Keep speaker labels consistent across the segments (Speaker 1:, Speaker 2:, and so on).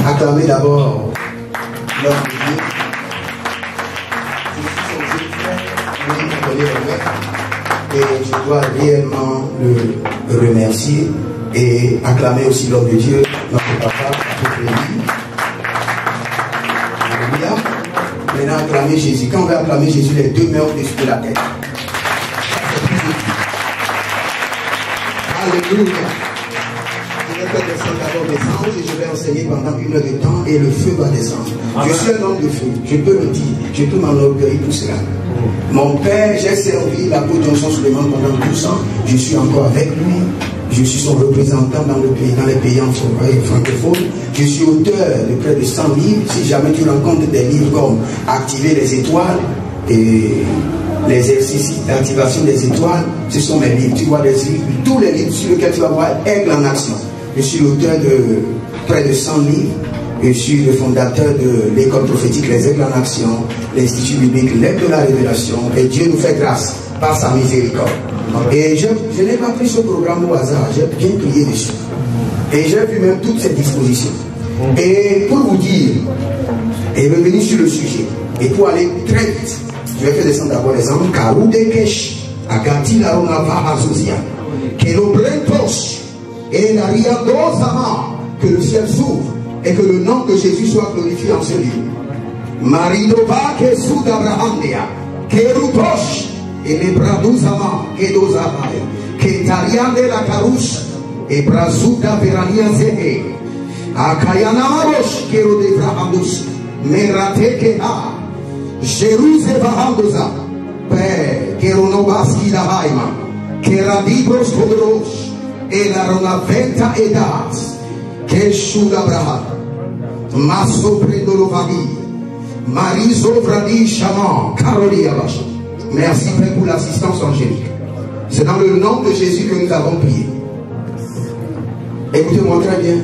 Speaker 1: Acclamez d'abord l'homme de Dieu. Et je dois réellement le remercier et acclamer aussi l'homme de Dieu, notre papa, notre pays. Alléluia. Maintenant, acclamer Jésus. Quand on veut acclamer Jésus, les deux mains au-dessus de la tête. Alléluia. Je vais faire descendre d'abord mes anges et je vais enseigner pendant 1 heure de temps et le feu va descendre. Amen. Je suis un homme de feu, je peux le dire, je peux m'enorgueillir pour cela. Mon père, j'ai servi l'apôtre Johnson Suleiman pendant 12 ans, je suis encore avec lui, je suis son représentant dans le pays, dans les pays francophones, je suis auteur de près de 100 livres, si jamais tu rencontres des livres comme Activer les étoiles et l'exercice d'activation des étoiles, ce sont mes livres. Tu vois des livres, tous les livres sur lesquels tu vas voir Aigle en action. Je suis l'auteur de près de 100 livres. Je suis le fondateur de l'école prophétique Les Aigles en action, l'Institut biblique L'Aigle de la révélation. Et Dieu nous fait grâce par sa miséricorde. Et je n'ai pas pris ce programme au hasard, j'ai bien prié dessus. Et j'ai vu même toutes ces dispositions. Et pour vous dire, et revenir sur le sujet, et pour aller très vite, je vais faire descendre d'abord les anges. Karou de Kesh, Agati la Ronava Azuzia, Kelobrentos, et la Riadosama, que le ciel s'ouvre et que le nom de Jésus soit glorifié en ce lieu. Maridova Kesud Abrahamia, Kerutosh, et les Braduzama, Kedozamaya, Ketarian de la Karouche, et Brazuda Verania Zee, Akayanamarosh, Kerodevrahamus, Merate Keha. Jérusalem Bahandoza, Père, Keronobaski la Haima, Keradibros Kodros, et la Ronaventa Edas, Keshuda Braha, Maso Predolovani, Mariso Vradi Shaman, Karoli Abash. Merci Père pour l'assistance angélique. C'est dans le nom de Jésus que nous avons prié. Écoutez-moi très bien.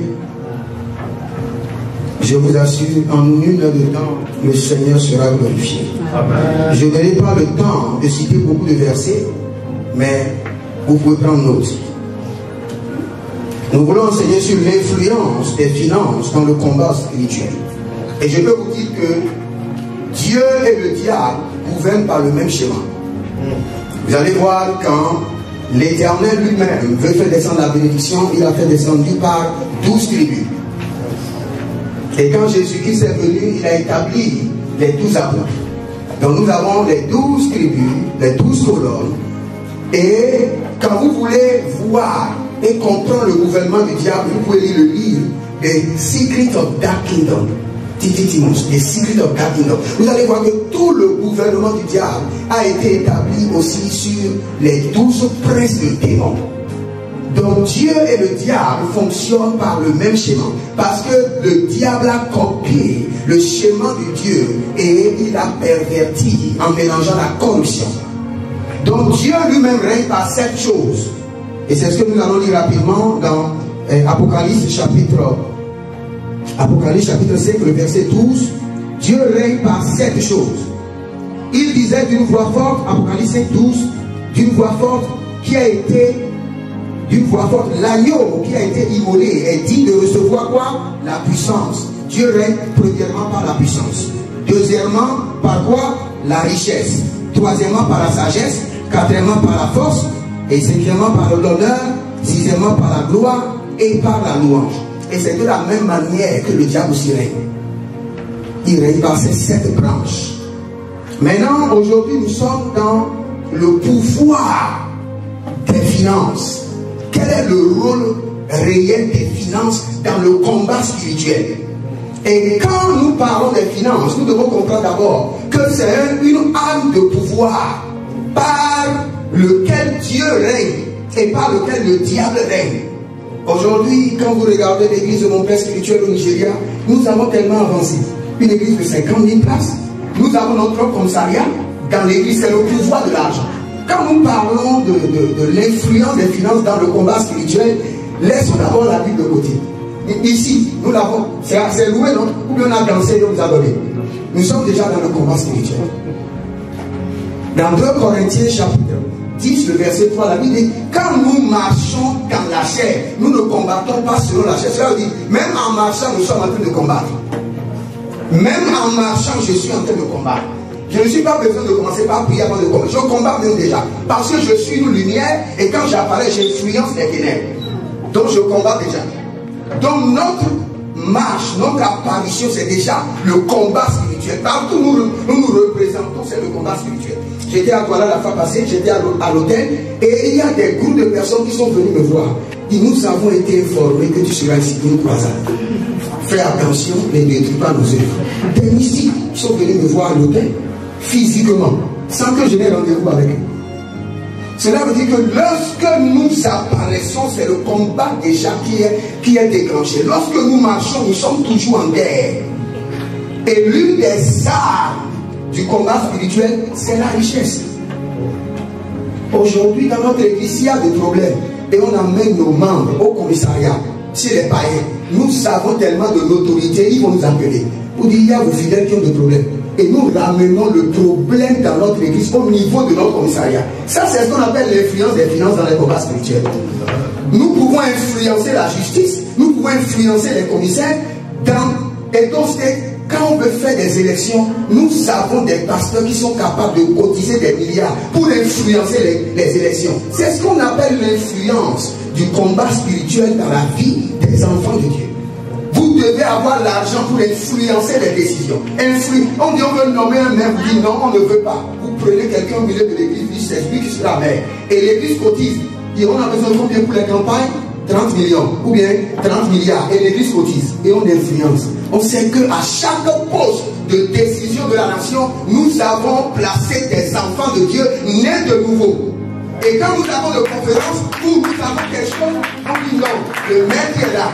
Speaker 1: Je vous assure, en 1 heure de temps, le Seigneur sera glorifié. Amen. Je n'aurai pas le temps de citer beaucoup de versets, mais vous pouvez prendre note. Nous voulons enseigner sur l'influence des finances dans le combat spirituel. Et je peux vous dire que Dieu et le diable gouvernent par le même schéma. Vous allez voir quand l'Éternel lui-même veut faire descendre la bénédiction, il a fait descendre par 12 tribus. Et quand Jésus-Christ est venu, il a établi les 12 apôtres. Donc nous avons les 12 tribus, les 12 colonnes. Et quand vous voulez voir et comprendre le gouvernement du diable, vous pouvez lire le livre The Secret of Dark Kingdom. The Secret of Dark Kingdom. Vous allez voir que tout le gouvernement du diable a été établi aussi sur les 12 princes de démons. Donc Dieu et le diable fonctionnent par le même schéma. Parce que le diable a copié le schéma de Dieu et il a perverti en mélangeant la corruption. Donc Dieu lui-même règne par 7 choses. Et c'est ce que nous allons lire rapidement dans Apocalypse chapitre 5, le verset 12. Dieu règne par 7 choses. Il disait d'une voix forte, Apocalypse 5, 12, d'une voix forte qui a été... D'une voix forte, l'agneau qui a été immolé est digne de recevoir quoi? La puissance. Dieu règne premièrement par la puissance. Deuxièmement, par quoi? La richesse. Troisièmement, par la sagesse. Quatrièmement, par la force. Et cinquièmement, par l'honneur. Sixièmement, par la gloire et par la louange. Et c'est de la même manière que le diable aussi règne. Il règne par ces 7 branches. Maintenant, aujourd'hui, nous sommes dans le pouvoir des finances. Quel est le rôle réel des finances dans le combat spirituel? Et quand nous parlons des finances, nous devons comprendre d'abord que c'est une arme de pouvoir par lequel Dieu règne et par lequel le diable règne. Aujourd'hui, quand vous regardez l'église de mon père spirituel au Nigeria, nous avons tellement avancé. Une église de 50 000 places. Nous avons notre propre commissariat. Dans l'église, c'est le pouvoir de l'argent. Quand nous parlons de l'influence des finances dans le combat spirituel, laissons d'abord la Bible de côté. Ici, nous l'avons, c'est loué, non? Ou bien on a dansé et on nous a donné. Nous sommes déjà dans le combat spirituel. Dans 2 Corinthiens chapitre 10, le verset 3, la Bible dit, quand nous marchons dans la chair, nous ne combattons pas selon la chair. Cela veut dire, même en marchant, nous sommes en train de combattre. Même en marchant, je suis en train de combattre. Je ne suis pas besoin de commencer par prier avant de combattre. Je combats même déjà. Parce que je suis une lumière et quand j'apparais, j'influence les ténèbres. Donc je combats déjà. Donc notre marche, notre apparition, c'est déjà le combat spirituel. Partout où nous représentons, c'est le combat spirituel. J'étais à Douala la fois passée, j'étais à l'hôtel et il y a des groupes de personnes qui sont venues me voir. Nous avons été informés que tu seras ici une croisade. Fais attention, ne détruis pas nos œuvres. Des mystiques qui sont venus me voir à l'hôtel, physiquement, sans que je n'ai rendez-vous avec eux. Cela veut dire que lorsque nous apparaissons, c'est le combat déjà qui est déclenché. Lorsque nous marchons, nous sommes toujours en guerre. Et l'une des armes du combat spirituel, c'est la richesse. Aujourd'hui, dans notre église, il y a des problèmes. Et on amène nos membres au commissariat, chez les païens. Nous savons tellement de l'autorité, ils vont nous appeler. Pour dire, il y a vos fidèles qui ont des problèmes. Et nous ramenons le problème dans notre église au niveau de notre commissariat. Ça, c'est ce qu'on appelle l'influence des finances dans les combats spirituels. Nous pouvons influencer la justice, nous pouvons influencer les commissaires. Et donc, quand on veut faire des élections, nous avons des pasteurs qui sont capables de cotiser des milliards pour influencer les élections. C'est ce qu'on appelle l'influence du combat spirituel dans la vie des enfants de Dieu. Vous devez avoir l'argent pour influencer les décisions. On dit on veut nommer un maire, vous dites non, on ne veut pas. Vous prenez quelqu'un au milieu de l'église, c'est lui qui sera maire. Et l'église cotise. Et on a besoin de combien pour les campagnes? 30 millions ou bien 30 milliards. Et l'église cotise. Et on influence. On sait qu'à chaque poste de décision de la nation, nous avons placé des enfants de Dieu nés de nouveau. Et quand nous avons de conférences où nous avons quelque chose, on dit non, le maire qui est là.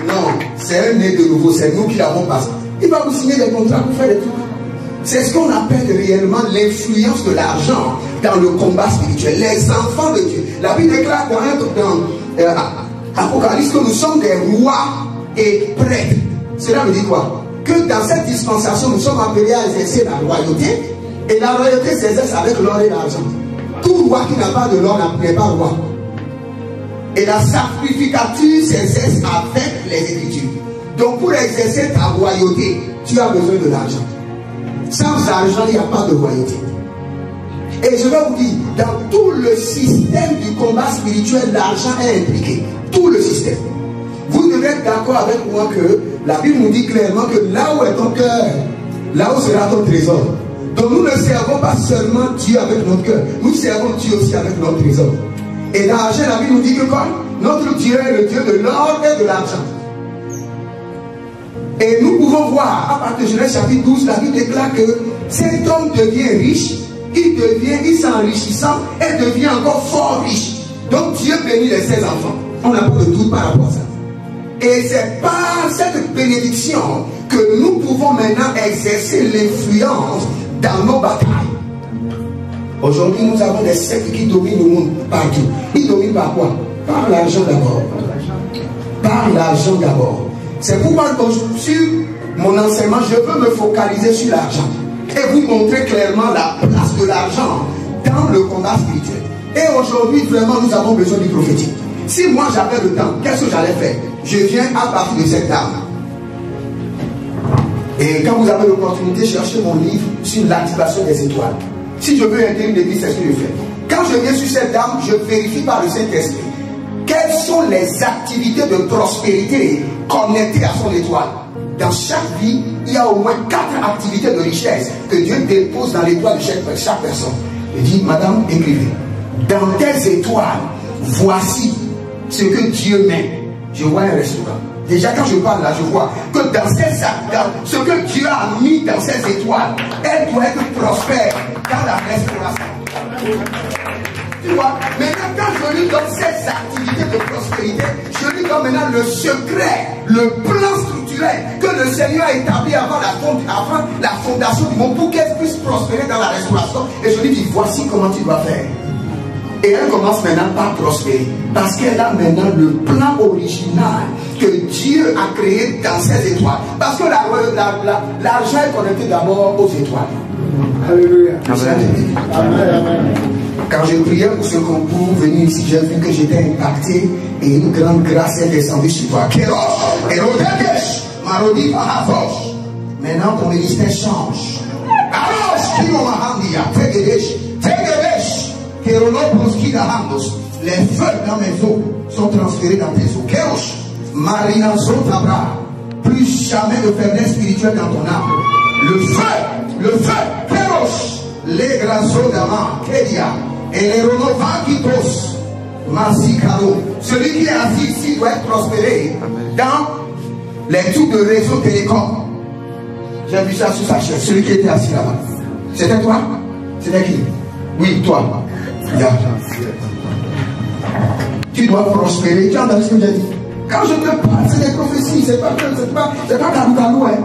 Speaker 1: Non, c'est un né de nouveau, c'est nous qui l'avons passé. Il va vous signer des contrats pour faire des trucs. C'est ce qu'on appelle réellement l'influence de l'argent dans le combat spirituel. Les enfants de Dieu. La Bible déclare dans Apocalypse que nous sommes des rois et prêtres. Cela veut dire quoi? Que dans cette dispensation, nous sommes appelés à exercer la royauté. Et la royauté s'exerce avec l'or et l'argent. Tout roi qui n'a pas de l'or n'est pas roi. Et la sacrificature s'exerce avec les Écritures. Donc pour exercer ta royauté, tu as besoin de l'argent. Sans argent, il n'y a pas de royauté. Et je vais vous dire, dans tout le système du combat spirituel, l'argent est impliqué. Tout le système. Vous devez être d'accord avec moi que la Bible nous dit clairement que là où est ton cœur, là où sera ton trésor. Donc nous ne servons pas seulement Dieu avec notre cœur, nous servons Dieu aussi avec notre trésor. Et l'argent, la Bible nous dit que quoi? Notre Dieu est le Dieu de l'or et de l'argent. Et nous pouvons voir, à partir de Genèse chapitre 12, la Bible déclare que cet homme devient riche, il s'enrichissant et devient encore fort riche. Donc Dieu bénit les 16 enfants. On n'a pas de doute par rapport à ça. Et c'est par cette bénédiction que nous pouvons maintenant exercer l'influence dans nos batailles. Aujourd'hui, nous avons des sectes qui dominent le monde partout. Ils dominent par quoi? Par l'argent d'abord. Par l'argent d'abord. C'est pourquoi sur mon enseignement, je veux me focaliser sur l'argent et vous montrer clairement la place de l'argent dans le combat spirituel. Et aujourd'hui, vraiment, nous avons besoin du prophétique. Si moi j'avais le temps, qu'est-ce que j'allais faire? Je viens à partir de cette dame. Et quand vous avez l'opportunité, cherchez mon livre sur l'activation des étoiles. Si je veux aider une église, c'est ce que je fais. Quand je viens sur cette dame, je vérifie par le Saint-Esprit quelles sont les activités de prospérité connectées à son étoile. Dans chaque vie, il y a au moins 4 activités de richesse que Dieu dépose dans l'étoile de chaque personne. Il dit, madame, écrivez. Dans tes étoiles, voici ce que Dieu met. Je vois un restaurant. Déjà, quand je parle là, je vois que dans ce que Dieu a mis dans ces étoiles, elle doit être prospère dans la restauration. Tu vois, maintenant, quand je lui donne ces activités de prospérité, je lui donne maintenant le secret, le plan structurel que le Seigneur a établi avant la fondation du monde pour qu'elle puisse prospérer dans la restauration. Et je lui dis, voici comment tu dois faire. Et elle commence maintenant par prospérer. Parce qu'elle a maintenant le plan original que Dieu a créé dans ses étoiles. Parce que l'argent est connecté d'abord aux étoiles. Alléluia. Amen. Amen. Quand je priais pour ce concours, venu ici, j'ai vu que j'étais impacté et une grande grâce est descendue sur toi. Kéros, Hérodesh, Marodi, Mahavosh. Maintenant, ton ministère change. Alors, Kino Mahandia, Tegedesh, Tegedesh, Kéronopoulos Kinahandos. Les feux dans mes eaux sont transférés dans tes eaux. Kéros, Marina Zotabra. Plus jamais de faiblesse spirituelle dans ton âme. Le feu, Kéros, les grasos d'Ama, Kédia. Et les Ronovakitos, Masikaro, celui qui est assis ici doit être prospéré dans les trucs de réseau télécom. J'ai vu ça sous sa chaise, celui qui était assis là-bas. C'était toi? C'était qui? Oui, toi. Yeah. Tu dois prospérer. Tu as entendu ce que j'ai dit? Quand je te parle, c'est des prophéties, c'est pas Karoukalou, hein.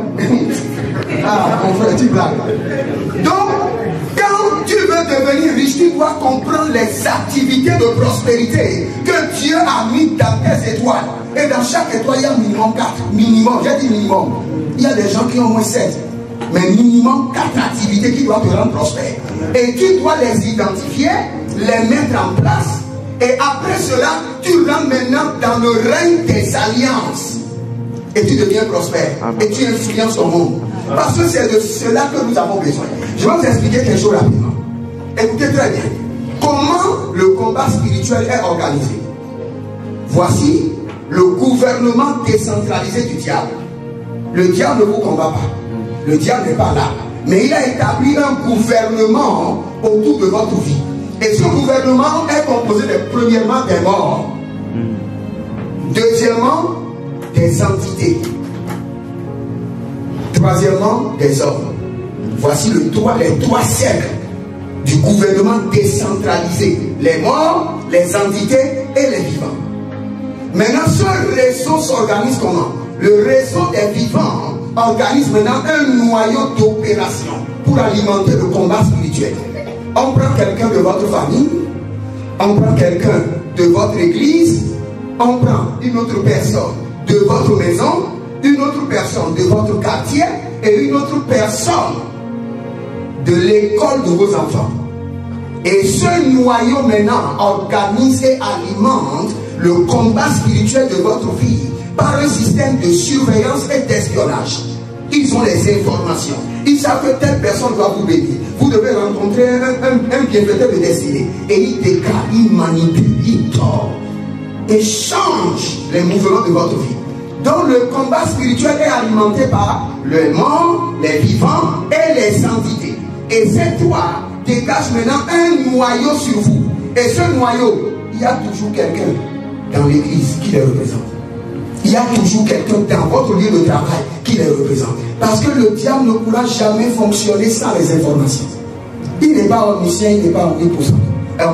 Speaker 1: Ah, mon frère, tu blagues. Donc, quand tu veux devenir riche, tu dois comprendre les activités de prospérité que Dieu a mis dans tes étoiles. Et dans chaque étoile, il y a minimum 4. Minimum, j'ai dit minimum. Il y a des gens qui ont au moins 16. Mais minimum 4 activités qui doivent te rendre prospère. Et tu dois les identifier, les mettre en place. Et après cela, tu rentres maintenant dans le règne des alliances. Et tu deviens prospère. Et tu influences ton monde. Parce que c'est de cela que nous avons besoin. Je vais vous expliquer quelque chose rapidement. Écoutez très bien. Comment le combat spirituel est organisé? Voici le gouvernement décentralisé du diable. Le diable ne vous combat pas. Le diable n'est pas là. Mais il a établi un gouvernement autour de votre vie. Et ce gouvernement est composé de, premièrement, des morts. Deuxièmement, des entités. Troisièmement, des hommes. Voici les trois cercles du gouvernement décentralisé. Les morts, les entités et les vivants. Maintenant, ce réseau s'organise comment? Le réseau des vivants organise maintenant un noyau d'opération pour alimenter le combat spirituel. On prend quelqu'un de votre famille, on prend quelqu'un de votre église, on prend une autre personne de votre maison, une autre personne de votre quartier et une autre personne de l'école de vos enfants. Et ce noyau maintenant organise et alimente le combat spirituel de votre vie par un système de surveillance et d'espionnage. Ils ont les informations. Ils savent que telle personne doit vous bénir. Vous devez rencontrer un bienfaiteur de destinée. Et il déclare, il manipule, il tord. Et change les mouvements de votre vie. Donc le combat spirituel est alimenté par le monde, les vivants et les entités. Et ces trois dégagent maintenant un noyau sur vous. Et ce noyau, il y a toujours quelqu'un dans l'église qui les représente. Il y a toujours quelqu'un dans votre lieu de travail qui les représente. Parce que le diable ne pourra jamais fonctionner sans les informations. Il n'est pas omniscient, il n'est pas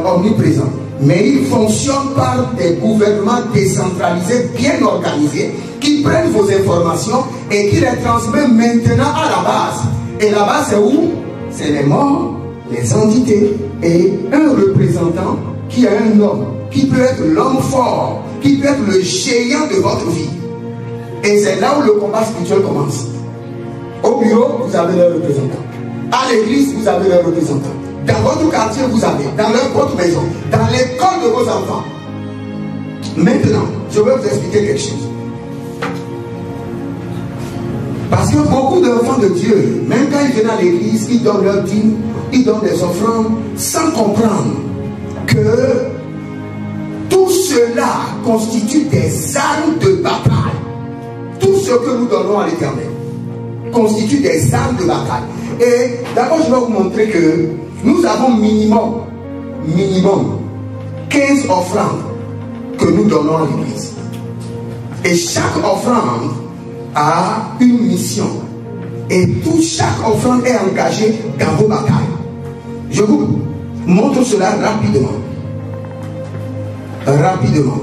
Speaker 1: omniprésent. Mais il fonctionne par des gouvernements décentralisés, bien organisés, qui prennent vos informations et qui les transmettent maintenant à la base. Et la base, c'est où? C'est les morts, les entités et un représentant qui est un homme, qui peut être l'homme fort, qui peut être le géant de votre vie. Et c'est là où le combat spirituel commence. Au bureau, vous avez leurs représentants. À l'église, vous avez leurs représentants. Dans votre quartier, vous avez. Dans votre maison. Dans l'école de vos enfants. Maintenant, je vais vous expliquer quelque chose. Parce que beaucoup d'enfants de Dieu, même quand ils viennent à l'église, ils donnent leur dîme, ils donnent des offrandes, sans comprendre que tout cela constitue des armes de bataille. Tout ce que nous donnons à l'Éternel constitue des armes de bataille. Et d'abord, je vais vous montrer que nous avons minimum 15 offrandes que nous donnons à l'Église. Et chaque offrande a une mission. Et chaque offrande est engagée dans vos batailles. Je vous montre cela rapidement. Rapidement.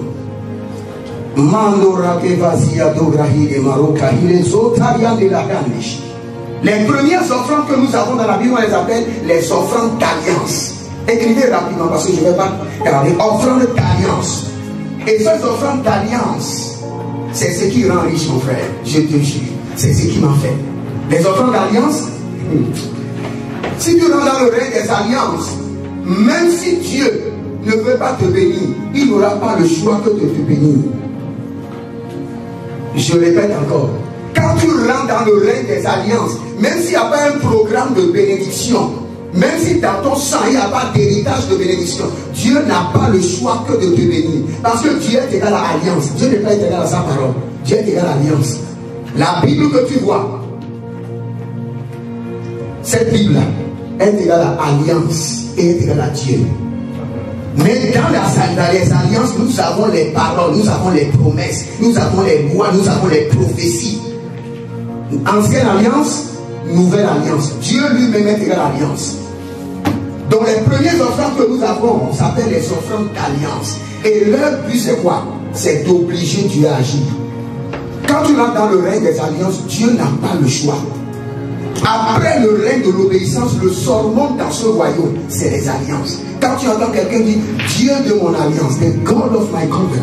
Speaker 1: Les premières offrandes que nous avons dans la Bible, on les appelle les offrandes d'alliance. Écrivez rapidement parce que je ne vais pas garder. Offrandes d'alliance. Et ces offrandes d'alliance, c'est ce qui rend riche, mon frère. Je te jure. C'est ce qui m'a fait. Les offrandes d'alliance, si tu rentres dans le règne des alliances, même si Dieu ne veut pas te bénir, il n'aura pas le choix que de te bénir. Je répète encore, quand tu rentres dans le règne des alliances, même s'il n'y a pas un programme de bénédiction, même si dans ton sang il n'y a pas d'héritage de bénédiction, Dieu n'a pas le choix que de te bénir. Parce que Dieu est égal à alliance. Dieu n'est pas égal à sa parole. Dieu est égal à alliance. La Bible que tu vois, cette Bible-là, est égale à alliance et est égale à Dieu. Mais dans les alliances, nous avons les paroles, nous avons les promesses, nous avons les lois, nous avons les prophéties. Ancienne alliance, nouvelle alliance. Dieu lui-même est égal à alliance. Donc les premières offrandes que nous avons, on s'appelle les offrandes d'alliance. Et leur but c'est quoi? C'est d'obliger Dieu à agir. Quand tu rentres dans le règne des alliances, Dieu n'a pas le choix. Après le règne de l'obéissance, le surnom dans ce royaume, c'est les alliances. Quand tu entends quelqu'un dire Dieu de mon alliance, the God of my covenant.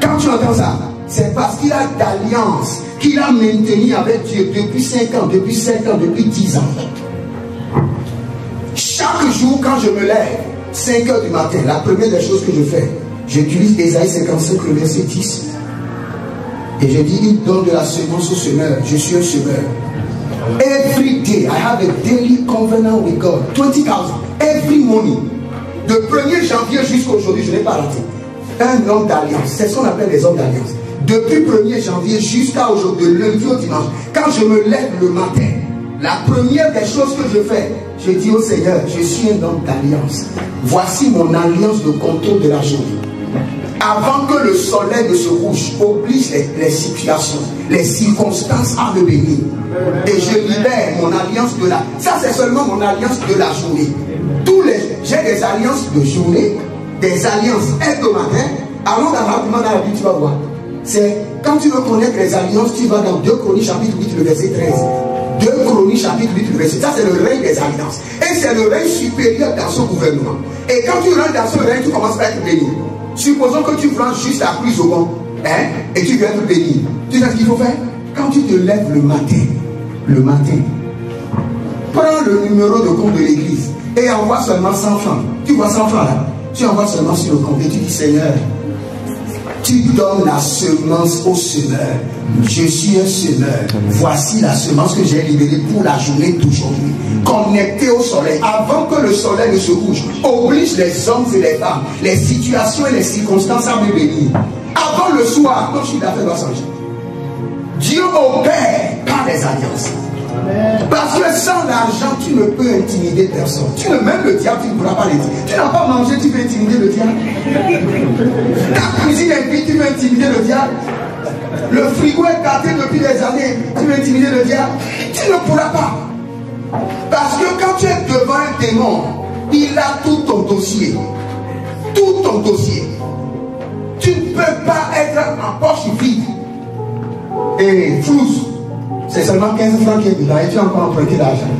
Speaker 1: Quand tu entends ça, c'est parce qu'il a d'alliance qu'il a maintenu avec Dieu depuis 5 ans, depuis 7 ans, depuis 10 ans. Chaque jour, quand je me lève, 5 heures du matin, la première des choses que je fais, j'utilise Ésaïe 55, le verset 10. Et je dis, il donne de la semence au semeur. Je suis un semeur. Every day, I have a daily covenant with God. 20,000. Every morning. De 1er janvier jusqu'à aujourd'hui, je n'ai pas raté. Un homme d'alliance. C'est ce qu'on appelle les hommes d'alliance. Depuis 1er janvier jusqu'à aujourd'hui, de lundi au dimanche, quand je me lève le matin, la première des choses que je fais, je dis au Seigneur, je suis un homme d'alliance. Voici mon alliance de contrôle de la journée. Avant que le soleil ne se couche, oblige les situations, les circonstances à me bénir. Et je libère mon alliance de la... Ça, c'est seulement mon alliance de la journée. J'ai des alliances de journée, des alliances hebdomadaires. Allons rapidement dans la Bible, tu vas voir. C'est quand tu veux connaître les alliances, tu vas dans 2 Chroniques chapitre 8, le verset 13. 2 Chroniques chapitre 8, le verset. Ça, c'est le règne des alliances. Et c'est le règne supérieur dans ce gouvernement. Et quand tu rentres dans ce règne, tu commences à être béni. Supposons que tu prends juste la pluie au vent, et tu viens te bénir. Tu sais ce qu'il faut faire? Quand tu te lèves le matin, prends le numéro de compte de l'église et envoie seulement 100 francs. Tu vois 100 francs là? Tu envoies seulement sur le compte et tu dis, Seigneur, tu donnes la semence au semeur. Je suis un semeur. Voici la semence que j'ai libérée pour la journée d'aujourd'hui. Connectée au soleil. Avant que le soleil ne se couche, oblige les hommes et les femmes, les situations et les circonstances à me bénir. Avant le soir, ton chiffre d'affaires doit changer. Dieu opère par les alliances. Parce que sans l'argent, tu ne peux intimider personne. Même le diable, tu ne pourras pas l'intimider. Tu n'as pas mangé, tu peux intimider le diable. Ta cuisine est vide, tu peux intimider le diable. Le frigo est gâté depuis des années, tu peux intimider le diable. Tu ne pourras pas. Parce que quand tu es devant un démon, il a tout ton dossier. Tout ton dossier. Tu ne peux pas être en poche vide. Et flouze. C'est seulement 15 francs qui est dedans et tu as encore emprunté l'argent.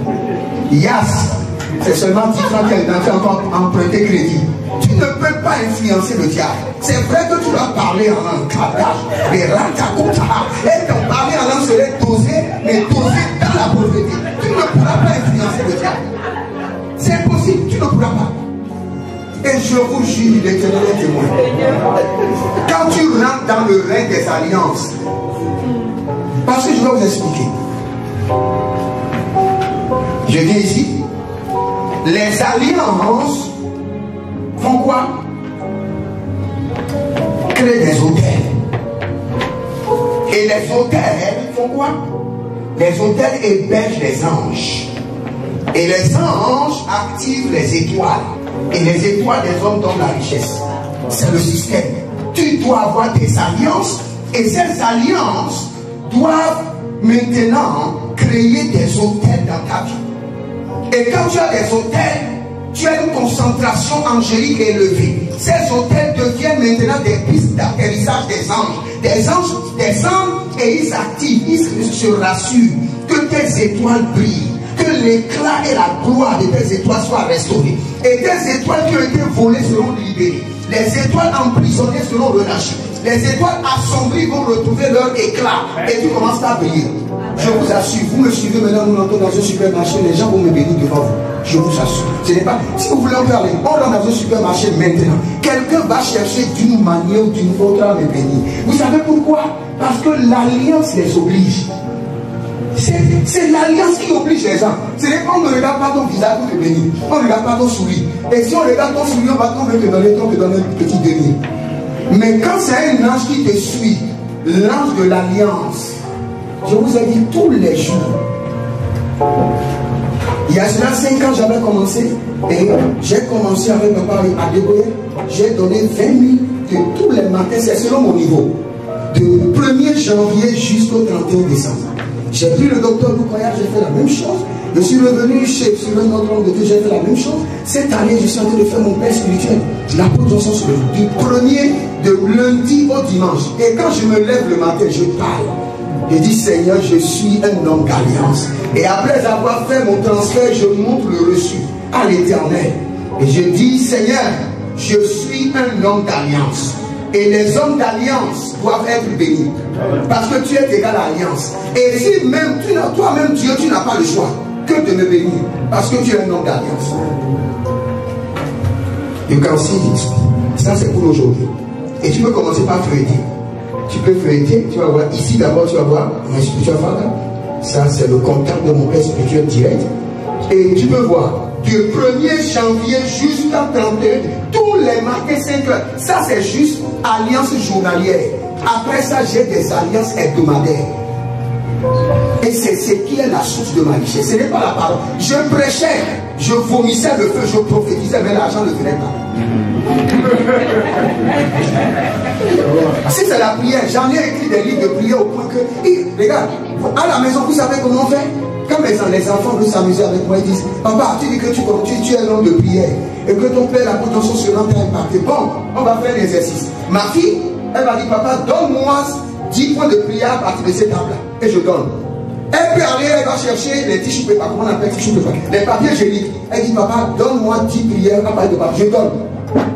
Speaker 1: Yas, c'est seulement 10 francs qui est dedans, tu as encore emprunté crédit. Tu ne peux pas influencer le diable. C'est vrai que tu dois parler en langue, et ton parler en langue serait dosé, mais dosé dans la pauvreté. Tu ne pourras pas influencer le diable. C'est impossible, tu ne pourras pas. Et je vous jure, l'Éternel est témoin. Quand tu rentres dans le règne des alliances, parce que je vais vous expliquer. Je viens ici. Les alliances font quoi? Créent des hôtels. Et les hôtels font quoi? Les hôtels hébergent les anges. Et les anges activent les étoiles. Et les étoiles des hommes donnent la richesse. C'est le système. Tu dois avoir des alliances. Et ces alliances doivent maintenant créer des hôtels dans ta vie. Et quand tu as des hôtels, tu as une concentration angélique élevée. Ces hôtels deviennent maintenant des pistes d'atterrissage des anges. Des anges, et ils activent, ils se rassurent que tes étoiles brillent, que l'éclat et la gloire de tes étoiles soient restaurés. Et tes étoiles qui ont été volées seront libérées. Les étoiles emprisonnées seront relâchées. Les étoiles assombries vont retrouver leur éclat et tu commences à briller. Je vous assure, vous me suivez maintenant, nous entrons dans un supermarché, les gens vont me bénir devant vous. Je vous assure. Ce n'est pas. Si vous voulez en parler, on rentre dans un supermarché maintenant. Quelqu'un va chercher d'une manière ou d'une autre à me bénir. Vous savez pourquoi? Parce que l'alliance les oblige. C'est l'alliance qui oblige les gens. Ce n'est pas on ne regarde pas ton visage pour te bénir. On ne regarde pas ton sourire. Et si on regarde ton sourire, on va te donner un petit denier. Mais quand c'est un ange qui te suit, l'ange de l'alliance, je vous ai dit tous les jours. Il y a cela 5 ans, j'avais commencé. Et j'ai commencé avec mon père à Dégoyer. J'ai donné 20 000 de tous les matins, c'est selon mon niveau. De 1er janvier jusqu'au 31 décembre. J'ai pris le docteur Lukoya, j'ai fait la même chose. Je suis revenu sur un autre homme de Dieu, j'ai fait la même chose. Cette année, je suis en train de faire mon père spirituel. L'apôtre Johnson sur le jour. Du premier, de lundi au dimanche. Et quand je me lève le matin, je parle. Je dis, Seigneur, je suis un homme d'alliance. Et après avoir fait mon transfert, je montre le reçu à l'Éternel. Et je dis, Seigneur, je suis un homme d'alliance. Et les hommes d'alliance doivent être bénis. Parce que tu es égal à l'alliance. Et si même toi-même Dieu, tu n'as pas le choix que de me bénir. Parce que tu es un homme d'alliance. You can see it. Ça c'est pour aujourd'hui. Et tu peux commencer par feuilleter. Tu peux feuilleter, tu vas voir. Ici d'abord tu vas voir mon spiritual father. Ça c'est le contact de mon père spirituel direct. Et tu peux voir. Du 1er janvier jusqu'à 31, tous les matins 5 heures. Ça c'est juste alliance journalière. Après ça, j'ai des alliances hebdomadaires. Et c'est ce qui est la source de ma richesse. Ce n'est pas la parole. Je prêchais, je vomissais le feu, je prophétisais, mais l'argent ne venait pas. Si c'est la prière, j'en ai écrit des livres de prière au point que, regarde, à la maison, vous savez comment on fait? Quand les enfants veulent s'amuser avec moi, ils disent, papa, tu dis que tu es un homme de prière et que ton père, la potentiel sur l'homme t'a impacté. Bon, on va faire l'exercice. Ma fille, elle va dire, papa, donne-moi 10 points de prière à partir de cette table-là. Et je donne. Elle peut aller, elle va chercher les tissus papiers, comment on appelle tissus papiers, les papiers géliques. Elle dit, papa, donne-moi 10 prières à partir de papier. Je donne.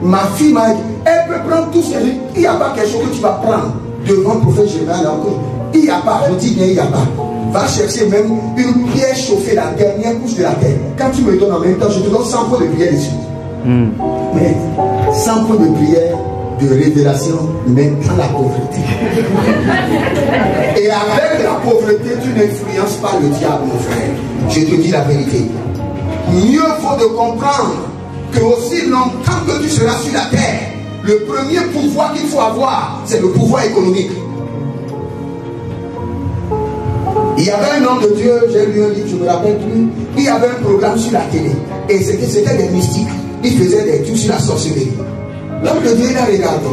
Speaker 1: Ma fille m'a dit, elle peut prendre tout ce que il n'y a pas quelque chose que tu vas prendre devant le prophète Jérémie. Il n'y a pas, je dis bien, il n'y a pas. Va chercher même une pierre chauffée, la dernière couche de la terre. Quand tu me donnes en même temps, je te donne 100 points de prière dessus. Mais 100 points de prière de révélation, mais dans la pauvreté. Et avec la pauvreté, tu n'influences pas le diable, mon frère. Je te dis la vérité. Mieux vaut de comprendre que aussi longtemps que tu seras sur la terre, le premier pouvoir qu'il faut avoir, c'est le pouvoir économique. Il y avait un homme de Dieu, j'ai lu un livre, je ne me rappelle plus. Il y avait un programme sur la télé. Et c'était des mystiques. Il faisait des trucs sur la sorcellerie. L'homme de Dieu, il a regardé.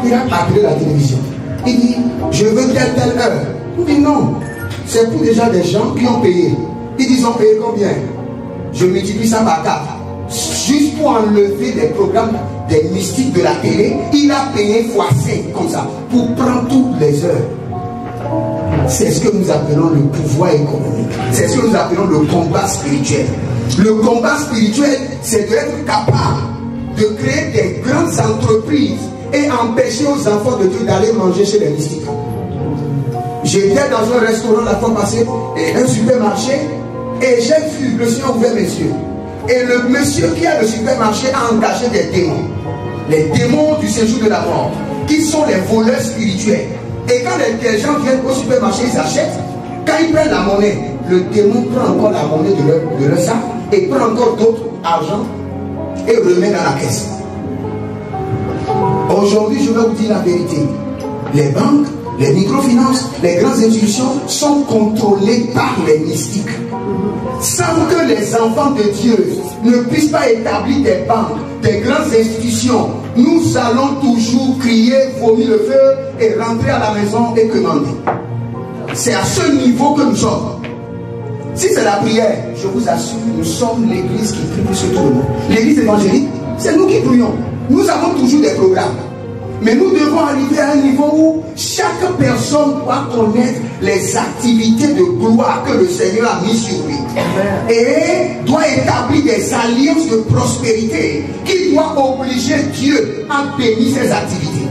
Speaker 1: Il a appelé la télévision. Il dit, je veux telle heure. Il dit non. C'est pour déjà des gens qui ont payé. Ils disent, ont payé combien? Je multiplie ça par 4. Juste pour enlever les programmes des mystiques de la télé, il a payé x5 comme ça. Pour prendre toutes les heures. C'est ce que nous appelons le pouvoir économique. C'est ce que nous appelons le combat spirituel. Le combat spirituel, c'est d'être capable de créer des grandes entreprises et empêcher aux enfants de Dieu d'aller manger chez les mystiques. J'étais dans un restaurant la fois passée, un supermarché, et j'ai vu le Seigneur ouvert mes yeux. Et le monsieur qui a le supermarché a engagé des démons. Les démons du séjour de la mort, qui sont les voleurs spirituels. Et quand les gens viennent au supermarché, ils achètent. Quand ils prennent la monnaie, le démon prend encore la monnaie de leur sac et prend encore d'autres argent et remet dans la caisse. Aujourd'hui, je vais vous dire la vérité. Les banques, les microfinances, les grandes institutions sont contrôlées par les mystiques. Sans que les enfants de Dieu ne puissent pas établir des banques, des grandes institutions, nous allons toujours crier, vomir le feu et rentrer à la maison et commander. C'est à ce niveau que nous sommes. Si c'est la prière, je vous assure, nous sommes l'église qui prie plus que tout le monde. L'église évangélique, c'est nous qui prions. Nous avons toujours des programmes. Mais nous devons arriver à un niveau où chaque personne doit connaître les activités de gloire que le Seigneur a mis sur lui. Et doit établir des alliances de prospérité qui doivent obliger Dieu à bénir ses activités.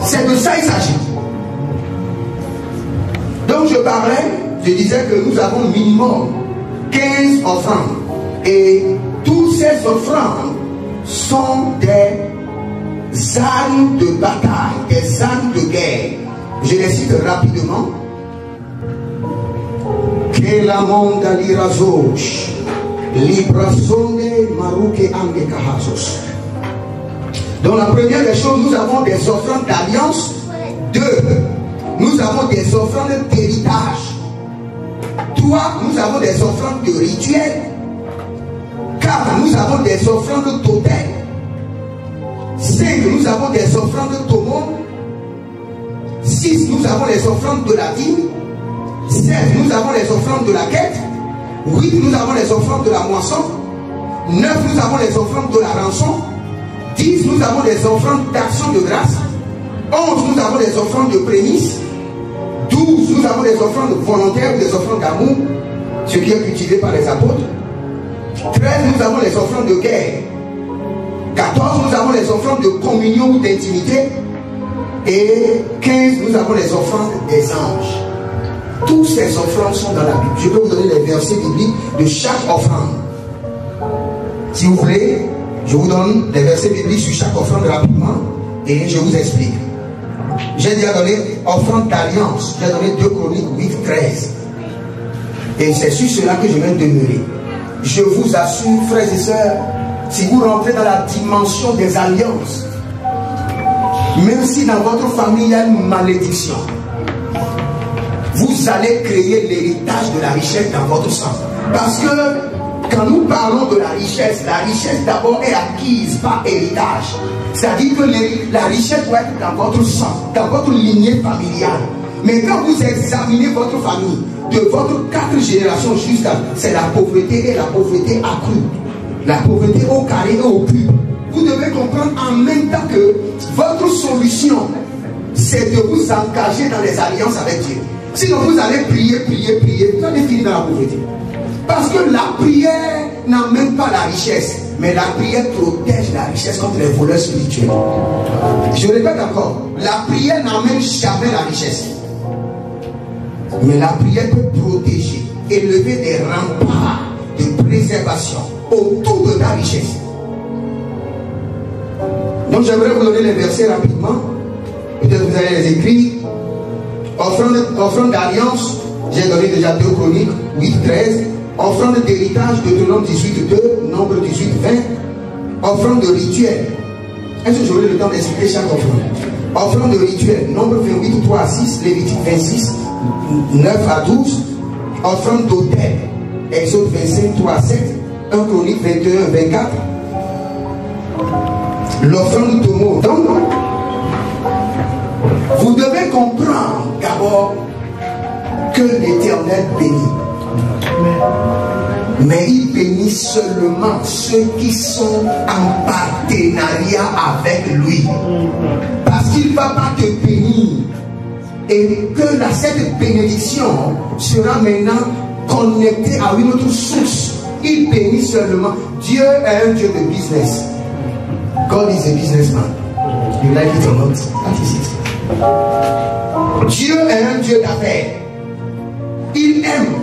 Speaker 1: C'est de ça il s'agit. Donc Donc je parlais, je disais que nous avons minimum 15 offrandes. Et toutes ces offrandes sont des armes de bataille, des armes de guerre. Je les cite rapidement. Que la monde alirazos, librasonde maruke ande kahazos. Donc la première des choses, nous avons des offrandes d'alliance. 2, nous avons des offrandes d'héritage. 3, nous avons des offrandes de rituel. 4, nous avons des offrandes totales. 5, nous avons des offrandes tomons. 6, nous avons les offrandes de la vigne. 7, nous avons les offrandes de la quête. 8, nous avons les offrandes de la moisson. 9, nous avons les offrandes de la rançon. 10, nous avons les offrandes d'action de grâce. 11, nous avons les offrandes de prémices. 12, nous avons les offrandes volontaires ou des offrandes d'amour, ce qui est cultivé par les apôtres. 13, nous avons les offrandes de guerre. 14, nous avons les offrandes de communion ou d'intimité. Et 15, nous avons les offrandes des anges. Toutes ces offrandes sont dans la Bible. Je peux vous donner les versets bibliques de chaque offrande. Si vous voulez, je vous donne les versets bibliques sur chaque offrande rapidement et je vous explique. J'ai déjà donné offrande d'alliance. J'ai donné 2 Chroniques 8, 13. Et c'est sur cela que je vais demeurer. Je vous assure, frères et sœurs, si vous rentrez dans la dimension des alliances, même si dans votre famille il y a une malédiction, vous allez créer l'héritage de la richesse dans votre sang. Parce que quand nous parlons de la richesse d'abord est acquise par héritage. C'est-à-dire que la richesse doit être dans votre sang, dans votre lignée familiale. Mais quand vous examinez votre famille, de votre 4 générations jusqu'à, c'est la pauvreté et la pauvreté accrue. La pauvreté au carré et au cube. Vous devez comprendre en même temps que votre solution, c'est de vous engager dans les alliances avec Dieu. Sinon vous allez prier, vous allez finir dans la pauvreté. Parce que la prière n'amène pas la richesse, mais la prière protège la richesse contre les voleurs spirituels. Je répète encore, la prière n'amène jamais la richesse. Mais la prière peut protéger, élever des remparts de préservation autour de ta richesse. Donc j'aimerais vous donner les versets rapidement. Peut-être vous allez les écrire. Offrande d'alliance, j'ai donné déjà 2 Chroniques 8, 13. Offrande d'héritage, Deutéronome 18, 2, Nombre 18, 20. Offrande de rituel. Est-ce que j'aurai le temps d'expliquer chaque offrande? Offrande de rituel, Nombre 28, 3 à 6, Lévitique 26, 9 à 12. Offrande d'autel, Exode 25, 3 à 7, 1 Chronique 21, 24. L'offrande de Tomo. Donc, vous devez comprendre d'abord que l'Éternel bénit. Mais il bénit seulement ceux qui sont en partenariat avec lui. Parce qu'il ne va pas te bénir. Et que cette bénédiction sera maintenant connectée à une autre source. Il bénit seulement. Dieu est un Dieu de business. God is a businessman. You like it or not? That is it. Dieu est un Dieu d'affaires. Il aime.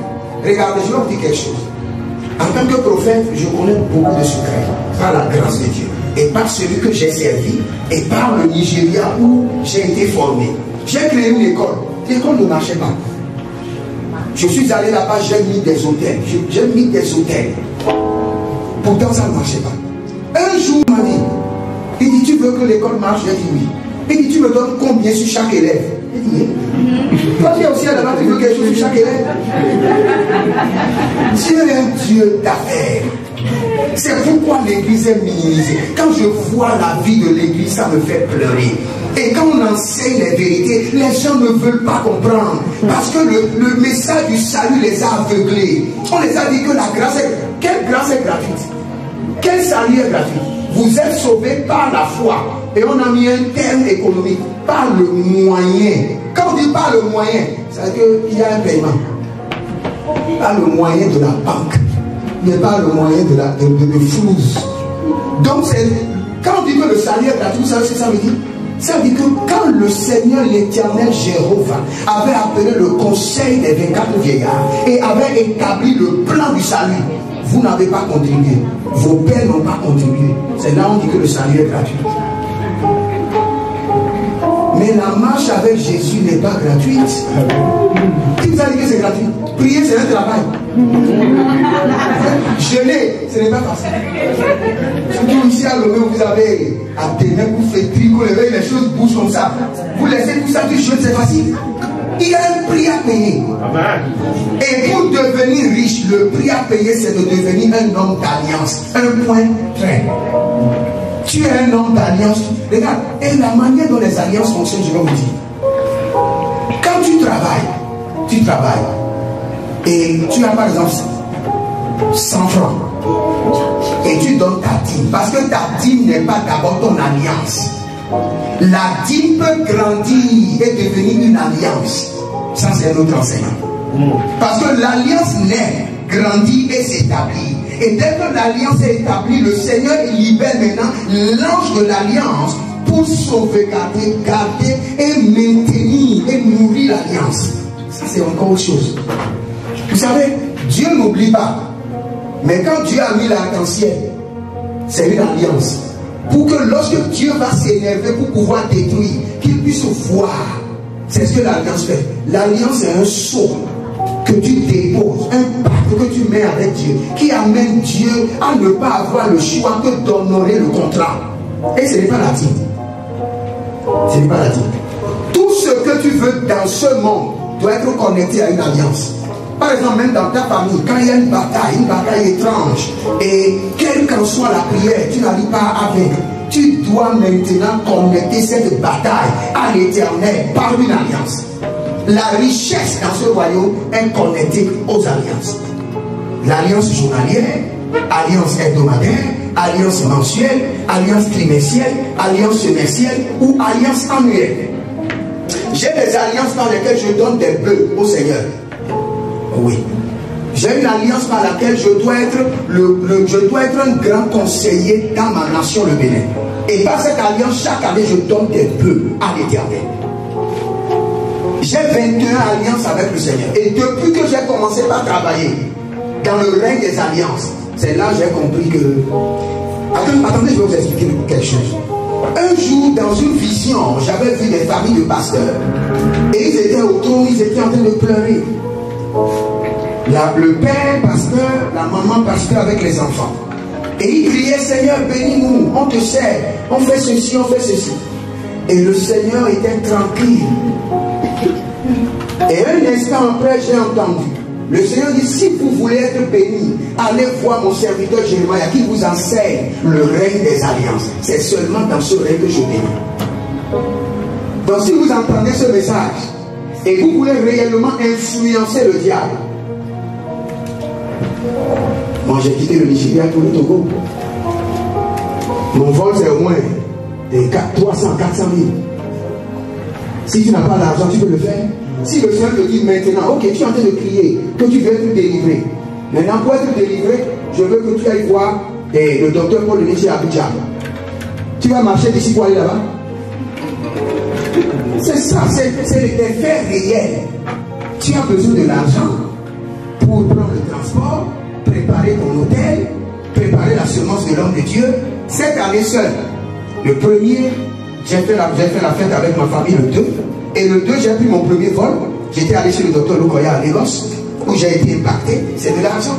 Speaker 1: Regardez, je vais vous dire quelque chose. En tant que prophète, je connais beaucoup de secrets par la grâce de Dieu et par celui que j'ai servi et par le Nigeria où j'ai été formé. J'ai créé une école. L'école ne marchait pas. Je suis allé là-bas, j'ai mis des hôtels. J'ai mis des hôtels. Pourtant, ça ne marchait pas. Un jour, il m'a dit, il dit, tu veux que l'école marche? J'ai dit oui. Il dit, tu me donnes combien sur chaque élève? J'ai dit oui. Toi, tu es aussi à la base, tu veux quelque chose sur chaque élève? Dieu est un Dieu d'affaires. C'est pourquoi l'église est minimisée. Quand je vois la vie de l'église, ça me fait pleurer. Et quand on enseigne les vérités, les gens ne veulent pas comprendre. Parce que le message du salut les a aveuglés. On les a dit que la grâce est... Quelle grâce est gratuite? Quel salut est gratuit? Vous êtes sauvés par la foi. Et on a mis un terme économique. Par le moyen. Quand on dit par le moyen, ça veut dire qu'il y a un paiement. Pas le moyen de la banque. Mais pas le moyen de flouze. Donc, quand on dit que le salut est gratuit, vous savez ce que ça veut dire? Ça veut dire que quand le Seigneur, l'Éternel Jéhovah, avait appelé le conseil des 24 vieillards et avait établi le plan du salut, vous n'avez pas contribué. Vos pères n'ont pas contribué. C'est là où on dit que le salut est gratuit. Mais la marche avec Jésus n'est pas gratuite. Qui vous a dit que c'est gratuit? Prier, c'est un travail. Jeûner, ce n'est pas facile. Surtout ici à Lomé, vous avez Athénée, vous faites tricot, les choses bougent comme ça. Vous laissez tout ça, du jeûne, c'est facile. Il y a un prix à payer. Et pour devenir riche, le prix à payer, c'est de devenir un homme d'alliance. Un point très. Tu es un homme d'alliance. Regarde, et la manière dont les alliances fonctionnent, je vais vous dire. Quand tu travailles, et tu as par exemple 100 francs, et tu donnes ta dîme, parce que ta dîme n'est pas d'abord ton alliance. La dîme peut grandir et devenir une alliance. Ça, c'est un autre enseignement. Parce que l'alliance naît, grandit et s'établit. Et dès que l'alliance est établie, le Seigneur libère maintenant l'ange de l'alliance pour sauvegarder, garder et maintenir et nourrir l'alliance. Ça, c'est encore autre chose. Vous savez, Dieu n'oublie pas. Mais quand Dieu a mis l'arc-en-ciel, c'est une alliance. Pour que lorsque Dieu va s'énerver pour pouvoir détruire, qu'il puisse voir. C'est ce que l'alliance fait. L'alliance, c'est un sceau que tu déposes, un pacte que tu mets avec Dieu, qui amène Dieu à ne pas avoir le choix que d'honorer le contrat. Et ce n'est pas la dîme. Ce n'est pas la dîme. Tout ce que tu veux dans ce monde doit être connecté à une alliance. Par exemple, même dans ta famille, quand il y a une bataille étrange, et quelle qu'en soit la prière, tu n'arrives pas à vaincre, tu dois maintenant connecter cette bataille à l'Éternel par une alliance. La richesse dans ce royaume est connectée aux alliances. L'alliance journalière, alliance hebdomadaire, alliance mensuelle, alliance trimestrielle, alliance semestrielle ou alliance annuelle. J'ai des alliances dans lesquelles je donne des bœufs au Seigneur. Oui. J'ai une alliance par laquelle je dois être un grand conseiller dans ma nation, le Bénin. Et par cette alliance, chaque année, je donne des bœufs à l'Éternel. J'ai 21 alliances avec le Seigneur. Et depuis que j'ai commencé par travailler dans le règne des alliances, c'est là que j'ai compris que... Attendez, je vais vous expliquer quelque chose. Un jour, dans une vision, j'avais vu des familles de pasteurs. Et ils étaient autour, ils étaient en train de pleurer. Le père pasteur, la maman pasteur avec les enfants. Et ils criaient, Seigneur, bénis-nous, on te sert, on fait ceci, on fait ceci. Et le Seigneur était tranquille. Et un instant après, j'ai entendu. Le Seigneur dit, si vous voulez être béni, allez voir mon serviteur Jérémie qui vous enseigne le règne des alliances. C'est seulement dans ce règne que je bénis. Donc si vous entendez ce message, et vous voulez réellement influencer le diable, moi j'ai quitté le Nigeria pour le Togo. Mon vol c'est au moins 300, 400 000. Si tu n'as pas l'argent, tu peux le faire. Si le Seigneur te dit maintenant, ok, tu es en train de crier, que tu veux être délivré. Maintenant, pour être délivré, je veux que tu ailles voir le docteur Paul Denis à Abidjan. Tu vas marcher d'ici pour aller là-bas. C'est ça, c'est des faits réels. Tu as besoin de l'argent pour prendre le transport, préparer ton hôtel, préparer la semence de l'homme de Dieu. Cette année seule, le premier, j'ai fait la fête avec ma famille le 2. Et le 2, j'ai pris mon premier vol. J'étais allé chez le docteur Lukoya à Lagos, où j'ai été impacté. C'est de l'argent.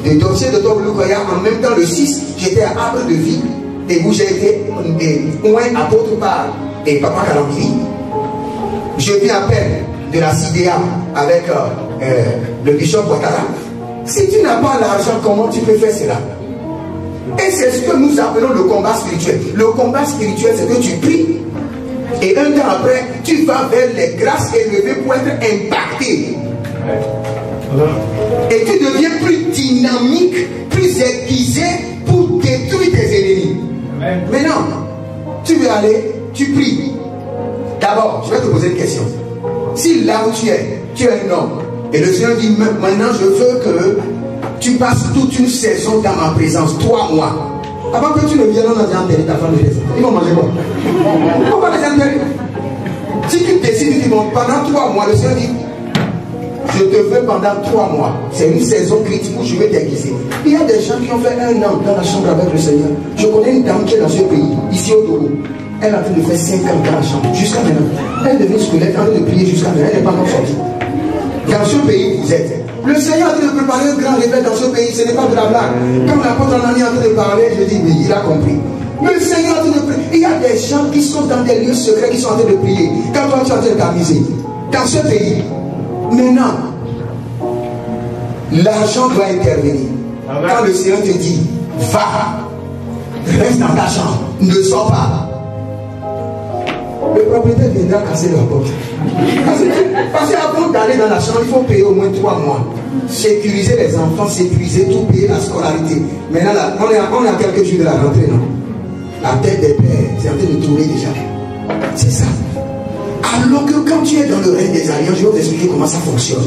Speaker 1: Le dossier de docteur Lukoya, en même temps le 6, j'étais à Arbre de Vie, et où j'ai été loin apôtre par et Papa Kalambiri. Je viens à peine de la CIDEA avec le bishop Ouattara. Si tu n'as pas l'argent, comment tu peux faire cela? Et c'est ce que nous appelons le combat spirituel. Le combat spirituel, c'est que tu pries. Et un temps après, tu vas vers les grâces élevées pour être impacté. Et tu deviens plus dynamique, plus aiguisé pour détruire tes ennemis. Maintenant, tu veux aller, tu pries. D'abord, je vais te poser une question. Si là où tu es un homme, et le Seigneur dit, maintenant je veux que tu passes toute une saison dans ma présence, 3 mois. Avant que tu ne viennes, on a déjà enterré ta femme et les enfants. Ils vont manger quoi? On va les enterrer. Si tu décides, tu dis, bon, pendant 3 mois, le Seigneur dit, je te veux pendant 3 mois. C'est une saison critique où je vais t'aiguiser. Il y a des gens qui ont fait 1 an dans la chambre avec le Seigneur. Je connais une dame qui est dans ce pays, ici au Togo. Elle a en train de faire 5 ans dans la chambre, jusqu'à maintenant. Elle devient squelette, en train de prier jusqu'à maintenant. Elle n'est pas encore sortie. Dans ce pays où vous êtes, le Seigneur a en train de préparer un grand réveil dans ce pays. Ce n'est pas de la blague. Comme l'apôtre Anani est en train de parler, je dis, mais il a compris. Le Seigneur est en train de prier. Il y a des gens qui sont dans des lieux secrets, qui sont en train de prier. Quand toi, tu es en train de t'amuser, dans ce pays, maintenant, l'argent doit intervenir. Quand le Seigneur te dit, va, reste dans ta chambre, ne sors pas. Le propriétaire viendra casser la porte. Parce qu'avant d'aller dans la chambre, il faut payer au moins 3 mois. Sécuriser les enfants, sécuriser tout, payer la scolarité. Maintenant, là, on est à quelques jours de la rentrée, non? La tête des pères, c'est en train de tourner déjà. C'est ça. Alors que quand tu es dans le règne des alliances, je vais vous expliquer comment ça fonctionne.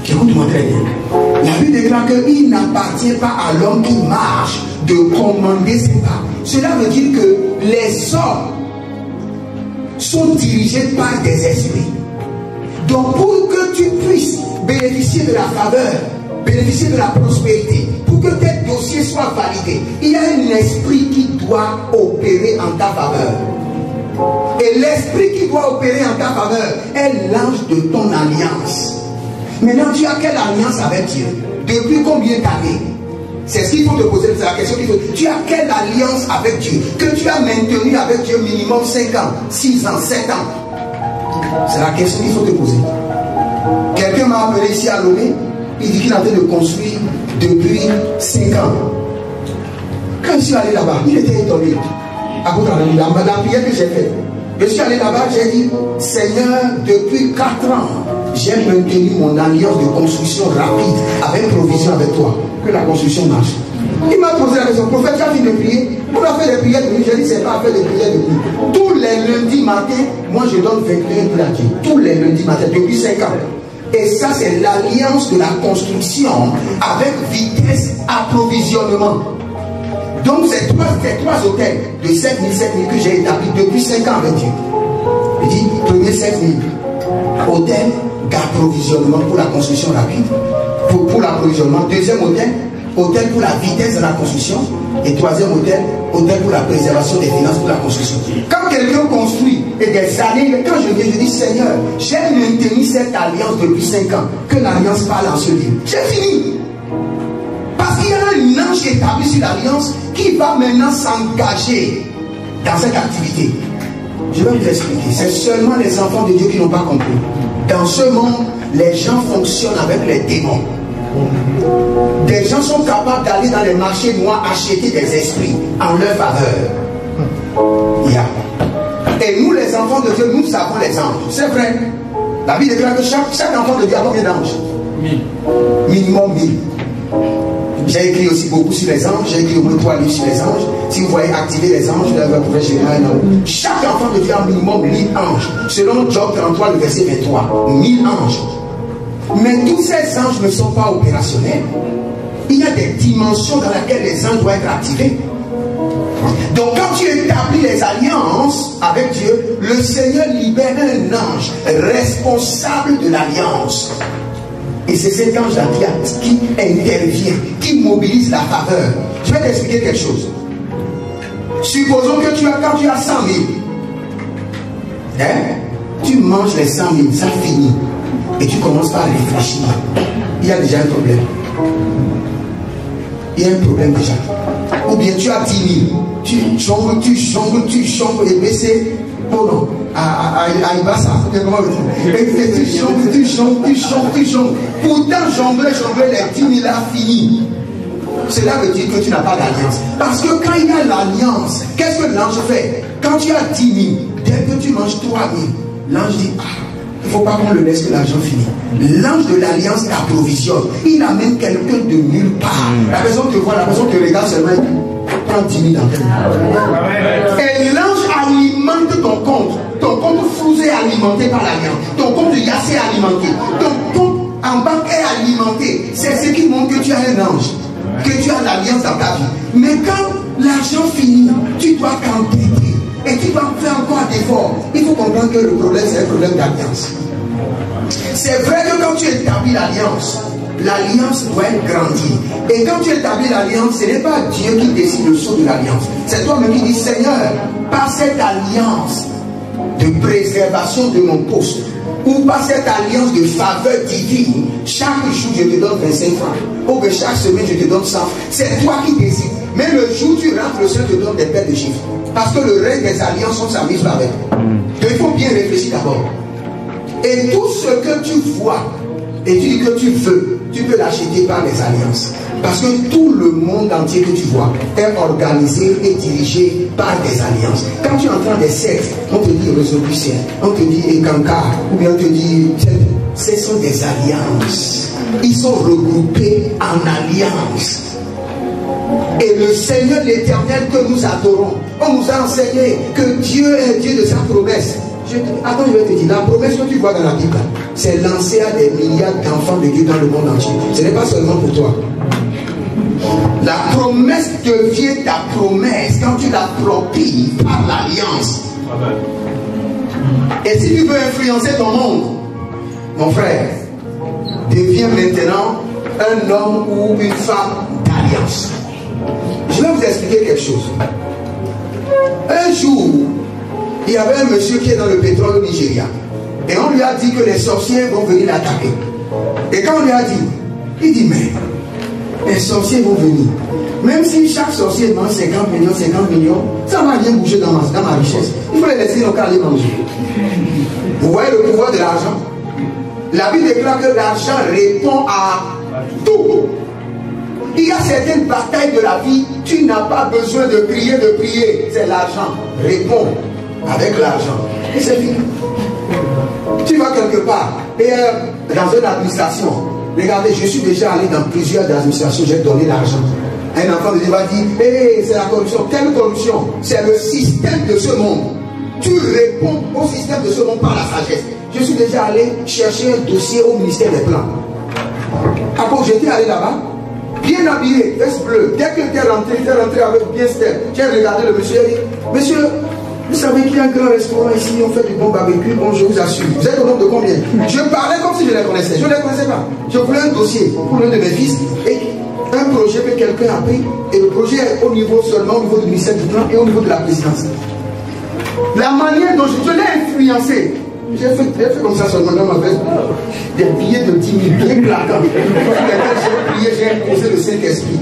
Speaker 1: Écoute-moi très bien. La Bible déclare qu'il n'appartient pas à l'homme qui marche de commander ses pas. Cela veut dire que les hommes sont dirigés par des esprits. Donc pour que tu puisses bénéficier de la faveur, bénéficier de la prospérité, pour que tes dossiers soient validés, il y a un esprit qui doit opérer en ta faveur. Et l'esprit qui doit opérer en ta faveur est l'ange de ton alliance. Maintenant, tu as quelle alliance avec Dieu? Depuis combien d'années? C'est ce qu'il faut te poser, c'est la question qu'il faut. Tu as quelle alliance avec Dieu? Que tu as maintenu avec Dieu minimum 5 ans, 6 ans, 7 ans. C'est la question qu'il faut te poser. Quelqu'un m'a appelé ici à Lomé, il dit qu'il est en train de construire depuis 5 ans. Quand je suis allé là-bas, il était étonné. À cause de la prière que j'ai faite. Je suis allé là-bas, j'ai dit, Seigneur, depuis 4 ans, j'ai maintenu mon alliance de construction rapide, avec provision avec toi, que la construction marche. Il m'a posé la question, prophète, tu as fini de prier? On a fait des prières de nuit. J'ai dit, c'est pas faire des prières de nuit. Tous les lundis matins, moi je donne 21 pour la Dieu. Tous les lundis matins, depuis 5 ans. Et ça, c'est l'alliance de la construction avec vitesse approvisionnement. Donc, c'est 3 hôtels de 7 000 que j'ai établis depuis 5 ans avec Dieu. Il dit, premier 7 000 hôtel d'approvisionnement pour la construction rapide. Pour l'approvisionnement. Deuxième hôtel pour la vitesse de la construction. Et troisième hôtel pour la préservation des finances pour la construction. Quand quelqu'un construit, et des années, quand je viens, je dis, Seigneur, j'ai maintenu cette alliance depuis 5 ans. Que l'alliance parle en ce lieu. J'ai fini. Parce qu'il y a un ange établi sur l'alliance qui va maintenant s'engager dans cette activité. Je vais vous expliquer. C'est seulement les enfants de Dieu qui n'ont pas compris. Dans ce monde, les gens fonctionnent avec les démons. Des gens sont capables d'aller dans les marchés noirs acheter des esprits en leur faveur. Yeah. Et nous, les enfants de Dieu, nous savons les anges. C'est vrai. La Bible déclare que chaque enfant de Dieu a combien d'anges? 1000. Minimum 1000. J'ai écrit aussi beaucoup sur les anges. J'ai écrit au moins 3 livres sur les anges. Si vous voyez activer les anges, vous pouvez chez moi. Chaque enfant de Dieu a minimum 1000 anges. Selon Job 33, le verset 23. 1000 anges. Mais tous ces anges ne sont pas opérationnels. Il y a des dimensions dans lesquelles les anges doivent être activés. Donc quand tu établis les alliances avec Dieu, le Seigneur libère un ange responsable de l'alliance. Et c'est cet ange-là qui intervient, qui mobilise la faveur. Je vais t'expliquer quelque chose. Supposons que quand tu as 100 000, hein, tu manges les 100 000, ça finit. Et tu commences par réfléchir. Il y a déjà un problème. Il y a un problème déjà. Ou bien tu as 10 000. Tu jongles, et baisser. Oh non. À Ibassa. Tu jongles. Pourtant, jongler les 10 000 a fini. Cela veut dire que tu n'as pas d'alliance. Parce que quand il y a l'alliance, qu'est-ce que l'ange fait? Quand tu as 10 000, dès que tu manges 3 000, l'ange dit, il ne faut pas qu'on le laisse que l'argent finisse. L'ange de l'alliance t'approvisionne. Il amène quelqu'un de nulle part. La personne te voit, la personne te regarde seulement. Prends 10 000 dans ta main. Et l'ange alimente ton compte. Ton compte Fous est alimenté par l'alliance. Ton compte Yassé est alimenté. Ton compte en banque est alimenté. C'est ce qui montre que tu as un ange. que tu as l'alliance dans ta vie. Mais quand l'argent finit, tu dois t'entêter et tu dois faire encore d'efforts. Il faut comprendre que le problème, c'est un problème d'alliance. C'est vrai que quand tu établis l'alliance, l'alliance doit être grandie. Et quand tu établis l'alliance, ce n'est pas Dieu qui décide le saut de l'alliance. C'est toi-même qui dis, Seigneur, par cette alliance de préservation de mon poste, ou par cette alliance de faveur divine, chaque jour je te donne 25 francs, ou que chaque semaine je te donne 100. C'est toi qui décides. Mais le jour où tu rentres, le Seigneur te donne des paires de chiffres. Parce que le reste des alliances sont sa mise avec. Donc il faut bien réfléchir d'abord. Et tout ce que tu vois, et tu dis que tu veux, tu peux l'acheter par les alliances. Parce que tout le monde entier que tu vois est organisé et dirigé par des alliances. Quand tu entends des sectes, on te dit résolution, on te dit Ekanka, ou bien on te dit... Ce sont des alliances. Ils sont regroupés en alliances. Et le Seigneur l'Éternel que nous adorons, on nous a enseigné que Dieu est Dieu de sa promesse. Attends, je vais te dire, la promesse que tu vois dans la Bible, c'est lancé à des milliards d'enfants de Dieu dans le monde entier. Ce n'est pas seulement pour toi. La promesse devient ta promesse quand tu l'appropries par l'alliance. Et si tu veux influencer ton monde, mon frère, deviens maintenant un homme ou une femme d'alliance. Je vais vous expliquer quelque chose. Un jour, il y avait un monsieur qui est dans le pétrole au Nigeria. Et on lui a dit que les sorciers vont venir l'attaquer. Et quand on lui a dit, il dit, mais les sorciers vont venir. Même si chaque sorcier mange 50 millions, ça ne va rien bouger dans ma richesse. Il faut les laisser nos cas aller manger. Vous voyez le pouvoir de l'argent? La Bible déclare que l'argent répond à tout. Il y a certaines batailles de la vie, tu n'as pas besoin de prier, c'est l'argent. Réponds avec l'argent. Et c'est fini. Tu vas quelque part, et dans une administration, regardez, je suis déjà allé dans plusieurs administrations, j'ai donné l'argent. Un enfant de Dieu va dire, hey, c'est la corruption. Quelle corruption? C'est le système de ce monde. Tu réponds au système de ce monde par la sagesse. Je suis déjà allé chercher un dossier au ministère des Plans. Après, j'étais allé là-bas, bien habillé, veste bleue. Dès que tu es rentré avec bien step. J'ai regardé le monsieur et dit, monsieur, vous savez qu'il y a un grand restaurant ici, on fait du bon barbecue, bon, je vous assure. Vous êtes au nombre de combien? Je parlais comme si je les connaissais. Je ne les connaissais pas. Je voulais un dossier pour l'un de mes fils et un projet que quelqu'un a pris. Et le projet est au niveau seulement, au niveau du ministère du Plan et au niveau de la présidence. La manière dont je l'ai influencé, j'ai fait comme ça seulement dans ma veste. Des billets de 10 000, bien éclatants. J'ai prié, j'ai imposé le Saint-Esprit.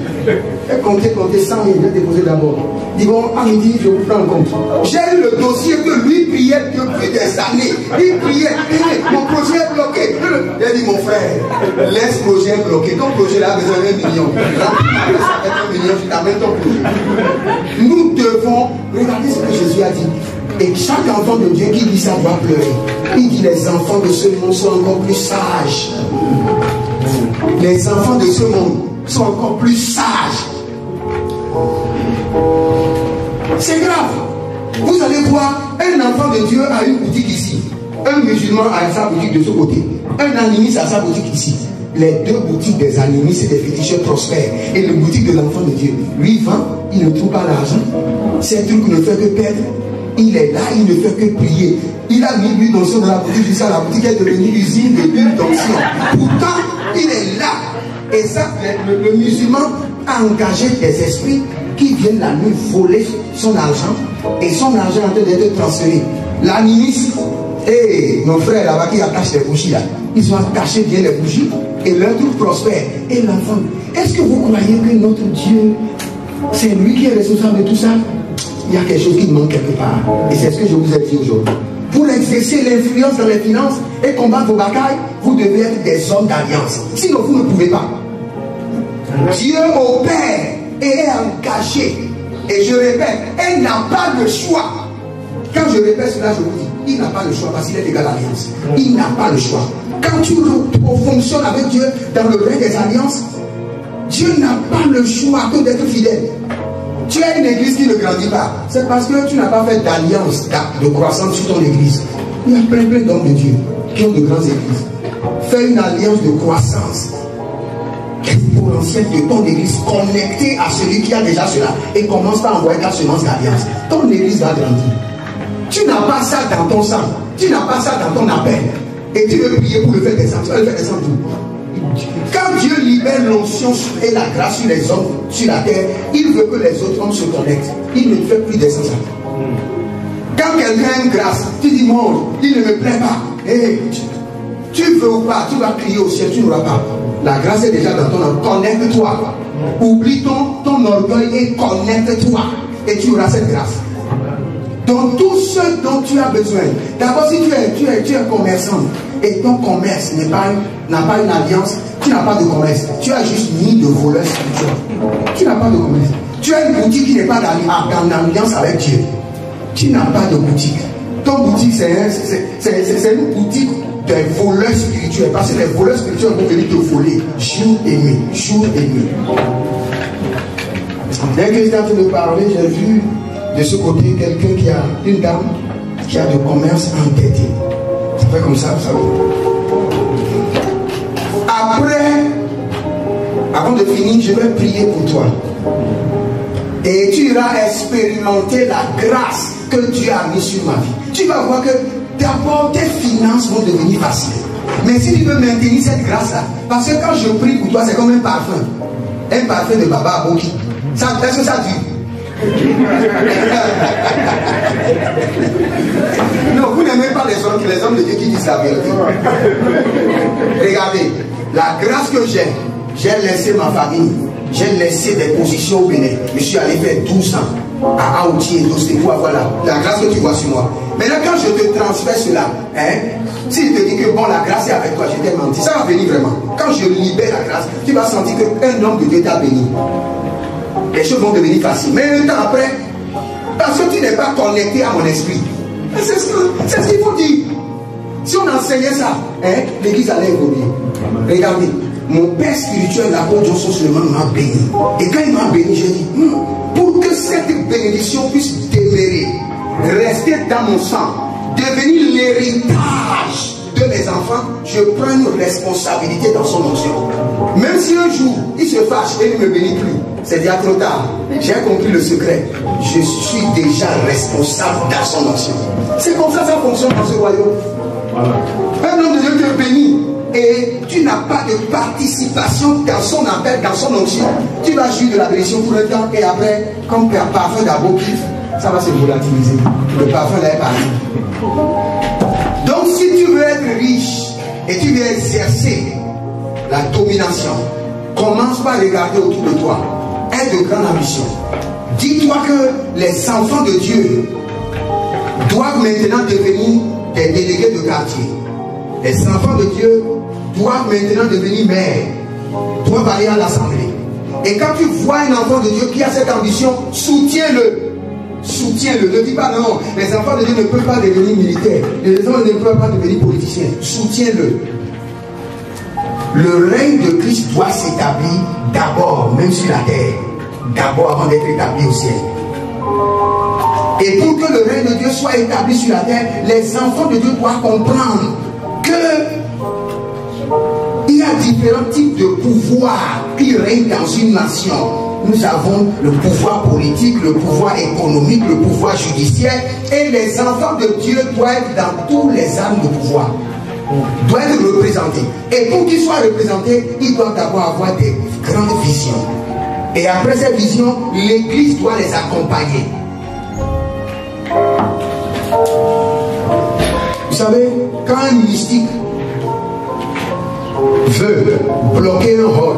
Speaker 1: Et comptez 100 000, j'ai déposé d'abord. Dis bon, à midi, je vous prends en compte. J'ai eu le dossier que lui priait depuis des années. Il priait, mon projet est bloqué. J'ai dit, mon frère, laisse le projet bloqué. Ton projet là a besoin d'1 million. Avec 1 million, tu t'amènes ton projet. Nous devons regarder ce que Jésus a dit. Et chaque enfant de Dieu qui dit ça doit pleurer. Il dit les enfants de ce monde sont encore plus sages. Les enfants de ce monde sont encore plus sages. C'est grave. Vous allez voir, un enfant de Dieu a une boutique ici. Un musulman a sa boutique de ce côté. Un animiste a sa boutique ici. Les deux boutiques des animistes et des féticheurs prospèrent. Et le boutique de l'enfant de Dieu, lui vend, il ne trouve pas l'argent. C'est un truc qui ne fait que perdre. Il est là, il ne fait que prier. Il a mis l'huile d'onction dans la boutique, jusqu'à la boutique est devenue usine de l'huile d'onction. Pourtant, il est là. Et ça, le musulman a engagé des esprits qui viennent la nuit voler son argent. Et son argent est en train d'être transféré. L'animiste, et nos frères là-bas qui attachent les bougies là, ils ont attaché bien les bougies et leur truc prospère. Et l'enfant, est-ce que vous croyez que notre Dieu, c'est lui qui est responsable de tout ça? Il y a quelque chose qui manque quelque part. Et c'est ce que je vous ai dit aujourd'hui. Pour exercer l'influence dans les finances et combattre vos batailles, vous devez être des hommes d'alliance. Sinon, vous ne pouvez pas. Dieu opère et est engagé. Et je répète, il n'a pas le choix. Quand je répète cela, je vous dis, il n'a pas le choix parce qu'il est égal à l'alliance. Il n'a pas le choix. Quand tu fonctionnes avec Dieu dans le règne des alliances, Dieu n'a pas le choix que d'être fidèle. Tu as une église qui ne grandit pas. C'est parce que tu n'as pas fait d'alliance de croissance sur ton église. Il y a plein d'hommes de Dieu qui ont de grandes églises. Fais une alliance de croissance exponentielle de ton église connectée à celui qui a déjà cela et commence à envoyer ta semence d'alliance. Ton église va grandir. Tu n'as pas ça dans ton sang. Tu n'as pas ça dans ton appel. Et tu veux prier pour le faire descendre. Tu vas le faire descendre où? Quand Dieu libère l'onction et la grâce sur les hommes, sur la terre, il veut que les autres hommes se connectent. Il ne fait plus descendre ça. Quand quelqu'un a une grâce, tu dis non, il ne me plaît pas. Hey, tu veux ou pas, tu vas crier au ciel, tu n'auras pas. La grâce est déjà dans ton âme. Connecte-toi. Oublie ton orgueil et connecte-toi. Et tu auras cette grâce. Donc tout ce dont tu as besoin. D'abord, si tu es commerçant et ton commerce n'a pas une alliance, tu n'as pas de commerce. Tu as juste mis de voleurs spirituels. Tu n'as pas de commerce. Tu as une boutique qui n'est pas en alliance avec Dieu. Tu n'as pas de boutique. Ton boutique, c'est une boutique des voleurs spirituels. Parce que les voleurs spirituels vont venir te voler jour et nuit. Jour et nuit. Dès que j'étais en train de parler, j'ai vu de ce côté quelqu'un qui a une dame qui a de commerce endetté. Ça fait comme ça, vous savez. Après, avant de finir, je vais prier pour toi. Et tu iras expérimenter la grâce que Dieu a mise sur ma vie. Tu vas voir que d'abord tes finances vont devenir faciles. Mais si tu veux maintenir cette grâce-là, parce que quand je prie pour toi, c'est comme un parfum. Un parfum de Baba Aboki. Est-ce que ça dure? Non, vous n'aimez pas les hommes de Dieu qui disent la vérité. Regardez, la grâce que j'ai laissé ma famille, j'ai laissé des positions au Bénin. Je suis allé faire 12 ans à Aouti et Dosté pour avoir la grâce que tu vois sur moi. Maintenant, quand je te transfère cela, si je te dis que bon, la grâce est avec toi, je t'ai menti, ça va venir vraiment. Quand je libère la grâce, tu vas sentir qu'un homme de Dieu t'a béni. Les choses vont devenir faciles. Mais un temps après, parce que tu n'es pas connecté à mon esprit. C'est ce qu'il faut dire. Si on enseignait ça, l'église allait évoluer. Regardez, mon père spirituel, l'apôtre Johnson Suleiman, m'a béni. Et quand il m'a béni, j'ai dit, pour que cette bénédiction puisse demeurer, rester dans mon sang, devenir l'héritage de mes enfants, je prends une responsabilité dans son onction. Même si un jour, il se fâche et il ne me bénit plus, c'est déjà trop tard. J'ai compris le secret. Je suis déjà responsable dans son onction. C'est comme ça que ça fonctionne dans ce royaume. Voilà. Un homme de Dieu te bénit et tu n'as pas de participation dans son appel, dans son onction. Tu vas jouir de la bénédiction pour le temps et après, comme un parfum d'abord, ça va se volatiliser. Le parfum là est parti. Donc si tu veux être riche et tu veux exercer la domination, commence par regarder autour de toi. Aie de grandes ambitions. Dis-toi que les enfants de Dieu doivent maintenant devenir des délégués de quartier. Les enfants de Dieu doivent maintenant devenir maires, doivent aller à l'assemblée. Et quand tu vois un enfant de Dieu qui a cette ambition, soutiens-le. Soutiens-le. Ne dis pas non, les enfants de Dieu ne peuvent pas devenir militaires. Les enfants ne peuvent pas devenir politiciens. Soutiens-le. Le règne de Christ doit s'établir d'abord, même sur la terre. D'abord avant d'être établi au ciel. Et pour que le règne de Dieu soit établi sur la terre, les enfants de Dieu doivent comprendre que il y a différents types de pouvoirs qui règnent dans une nation. Nous avons le pouvoir politique, le pouvoir économique, le pouvoir judiciaire. Et les enfants de Dieu doivent être dans tous les armes de pouvoir. Doivent être représentés. Et pour qu'ils soient représentés, ils doivent d'abord avoir des grandes visions. Et après ces visions, l'Église doit les accompagner. Vous savez, quand un mystique veut bloquer un rôle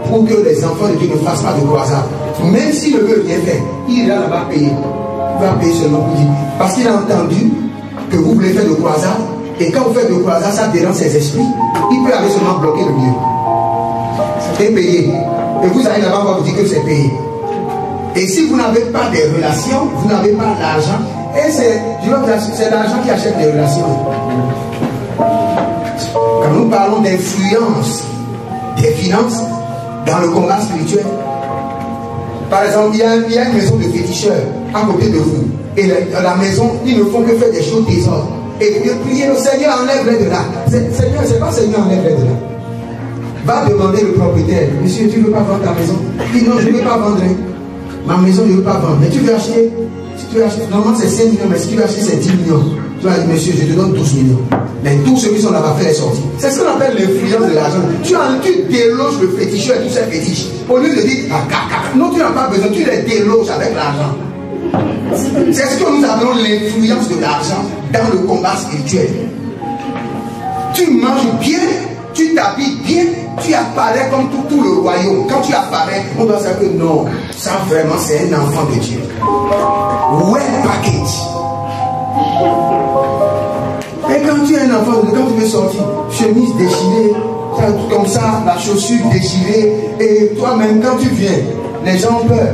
Speaker 1: pour que les enfants de Dieu ne fassent pas de croisade, même s'il ne veut rien faire, il ira là-bas payer. Il va payer seulement pour dire. Parce qu'il a entendu que vous voulez faire de croisade, et quand vous faites de croisade, ça dérange ses esprits. Il peut aller seulement bloquer le mieux. C'est payé. Et vous allez là-bas, on va vous dire que c'est payé. Et si vous n'avez pas des relations, vous n'avez pas l'argent, et c'est l'argent qui achète les relations. Quand nous parlons d'influence des finances dans le combat spirituel, par exemple, il y a une maison de féticheurs à côté de vous. Et la maison, ils ne font que faire des choses désordres. Et de prier, le Seigneur enlève-les de là. Seigneur, c'est pas Seigneur enlève-les de là. Va demander le propriétaire, monsieur, tu ne veux pas vendre ta maison? Il dit non, je ne veux pas vendre. Ma maison, je ne veux pas vendre. Mais tu veux acheter? Si tu veux acheter, normalement c'est 5 millions, mais si tu veux acheter, c'est 10 millions. Tu vas dire, monsieur, je te donne 12 millions. Mais tous ceux qui sont là-bas faire les sorties. C'est ce qu'on appelle l'influence de l'argent. Tu déloges le féticheur et tous ces fétiches. Au lieu de dire, non, tu n'as pas besoin, tu les déloges avec l'argent. C'est ce que nous appelons l'influence de l'argent dans le combat spirituel. Tu manges bien, tu t'habilles bien, tu apparais comme tout le royaume. Quand tu apparais, on doit savoir que non, ça vraiment c'est un enfant de Dieu. Well package. Et quand tu es un enfant, quand tu veux sortir, chemise déchirée, comme ça, la chaussure déchirée, et toi-même, quand tu viens, les gens ont peur.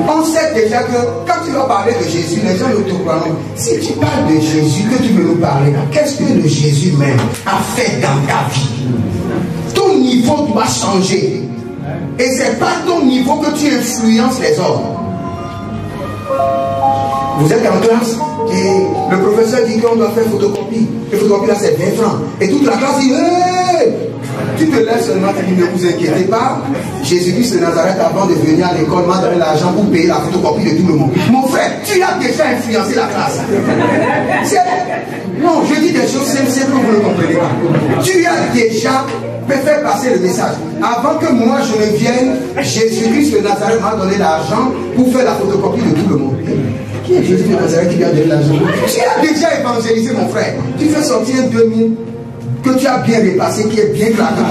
Speaker 1: On sait déjà que quand tu vas parler de Jésus, les gens ne te croient pas. Si tu parles de Jésus, que tu veux nous parler, qu'est-ce que le Jésus même a fait dans ta vie? Ton niveau doit changer. Et ce n'est pas ton niveau que tu influences les hommes. Vous êtes en classe et le professeur dit qu'on doit faire photocopie. Le photocopie là c'est 20 francs. Et toute la classe dit hey! Tu te lèves seulement, tu dis ne vous inquiétez pas. Jésus-Christ de Nazareth, avant de venir à l'école, m'a donné l'argent pour payer la photocopie de tout le monde. Mon frère, tu as déjà influencé la classe. Non, je dis des choses simples que vous ne comprenez pas. Tu as déjà fait passer le message. Avant que moi je ne vienne, Jésus-Christ de Nazareth m'a donné l'argent pour faire la photocopie de tout le monde. Qui est Jésus de Nazareth qui lui a donné l'argent? Tu as déjà évangélisé mon frère. Tu fais sortir 2000 que tu as bien dépassé, qui est bien claqué.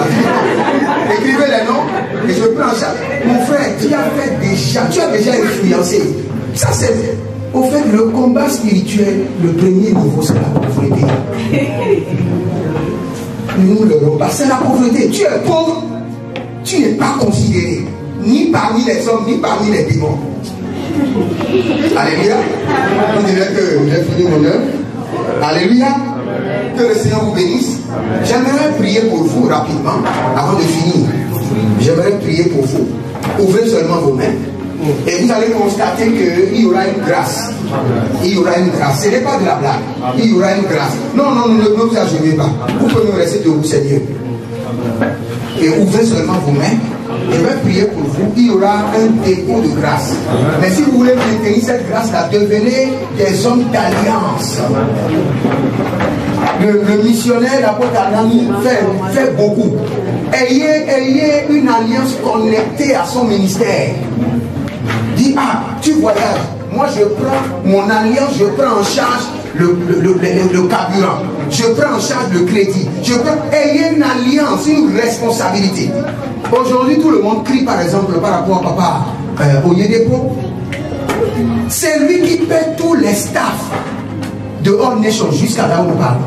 Speaker 1: Écrivez les noms et je prends en charge. Mon frère, tu as déjà influencé. Ça c'est, au fait, le combat spirituel, le premier niveau c'est la pauvreté. Nous le combat, c'est la pauvreté. Tu es pauvre, tu n'es pas considéré, ni parmi les hommes, ni parmi les démons. Alléluia. On dirait que j'ai fini mon œuvre. Alléluia. Que le Seigneur vous bénisse. J'aimerais prier pour vous rapidement, avant de finir. J'aimerais prier pour vous. Ouvrez seulement vos mains. Et vous allez constater qu'il y aura une grâce. Il y aura une grâce. Ce n'est pas de la blague. Il y aura une grâce. Non, ne vous agenouillez pas. Vous pouvez rester debout, Seigneur. Et ouvrez seulement vos mains. Je vais prier pour vous. Il y aura un dépôt de grâce. Mais si vous voulez maintenir cette grâce-là, devenez des hommes d'alliance. Le missionnaire, l'apôtre Anani, fait beaucoup. Ayez une alliance connectée à son ministère. Dis, tu voyages. Moi, je prends mon alliance, je prends en charge le carburant. Je prends en charge le crédit. Ayez une alliance, une responsabilité. Aujourd'hui, tout le monde crie, par exemple, par rapport à papa Oyedepo. C'est lui qui paie tous les staffs de All Nation jusqu'à là où on parle.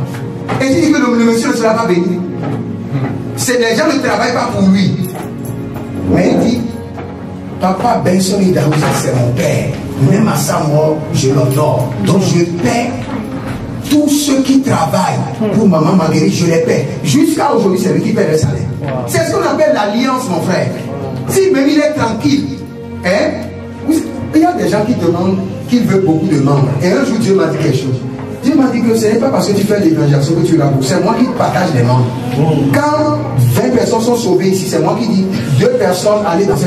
Speaker 1: Et il dit que le monsieur ne sera pas béni. Les gens ne travaillent pas pour lui. Mais il dit, papa Benson Idaouza, c'est mon père. Même à sa mort, je l'honore. Donc je paie tous ceux qui travaillent pour maman Marguerite, je les paie. Jusqu'à aujourd'hui, c'est lui qui paie le salaire. C'est ce qu'on appelle l'alliance, mon frère. Si même il est tranquille, il y a des gens qui demandent qu'il veut beaucoup de membres. Et un jour, Dieu m'a dit quelque chose. Dieu m'a dit que ce n'est pas parce que tu fais l'évangélisation que tu l'as pour. C'est moi qui partage les membres. Quand 20 personnes sont sauvées ici, c'est moi qui dis 2 personnes allez dans cette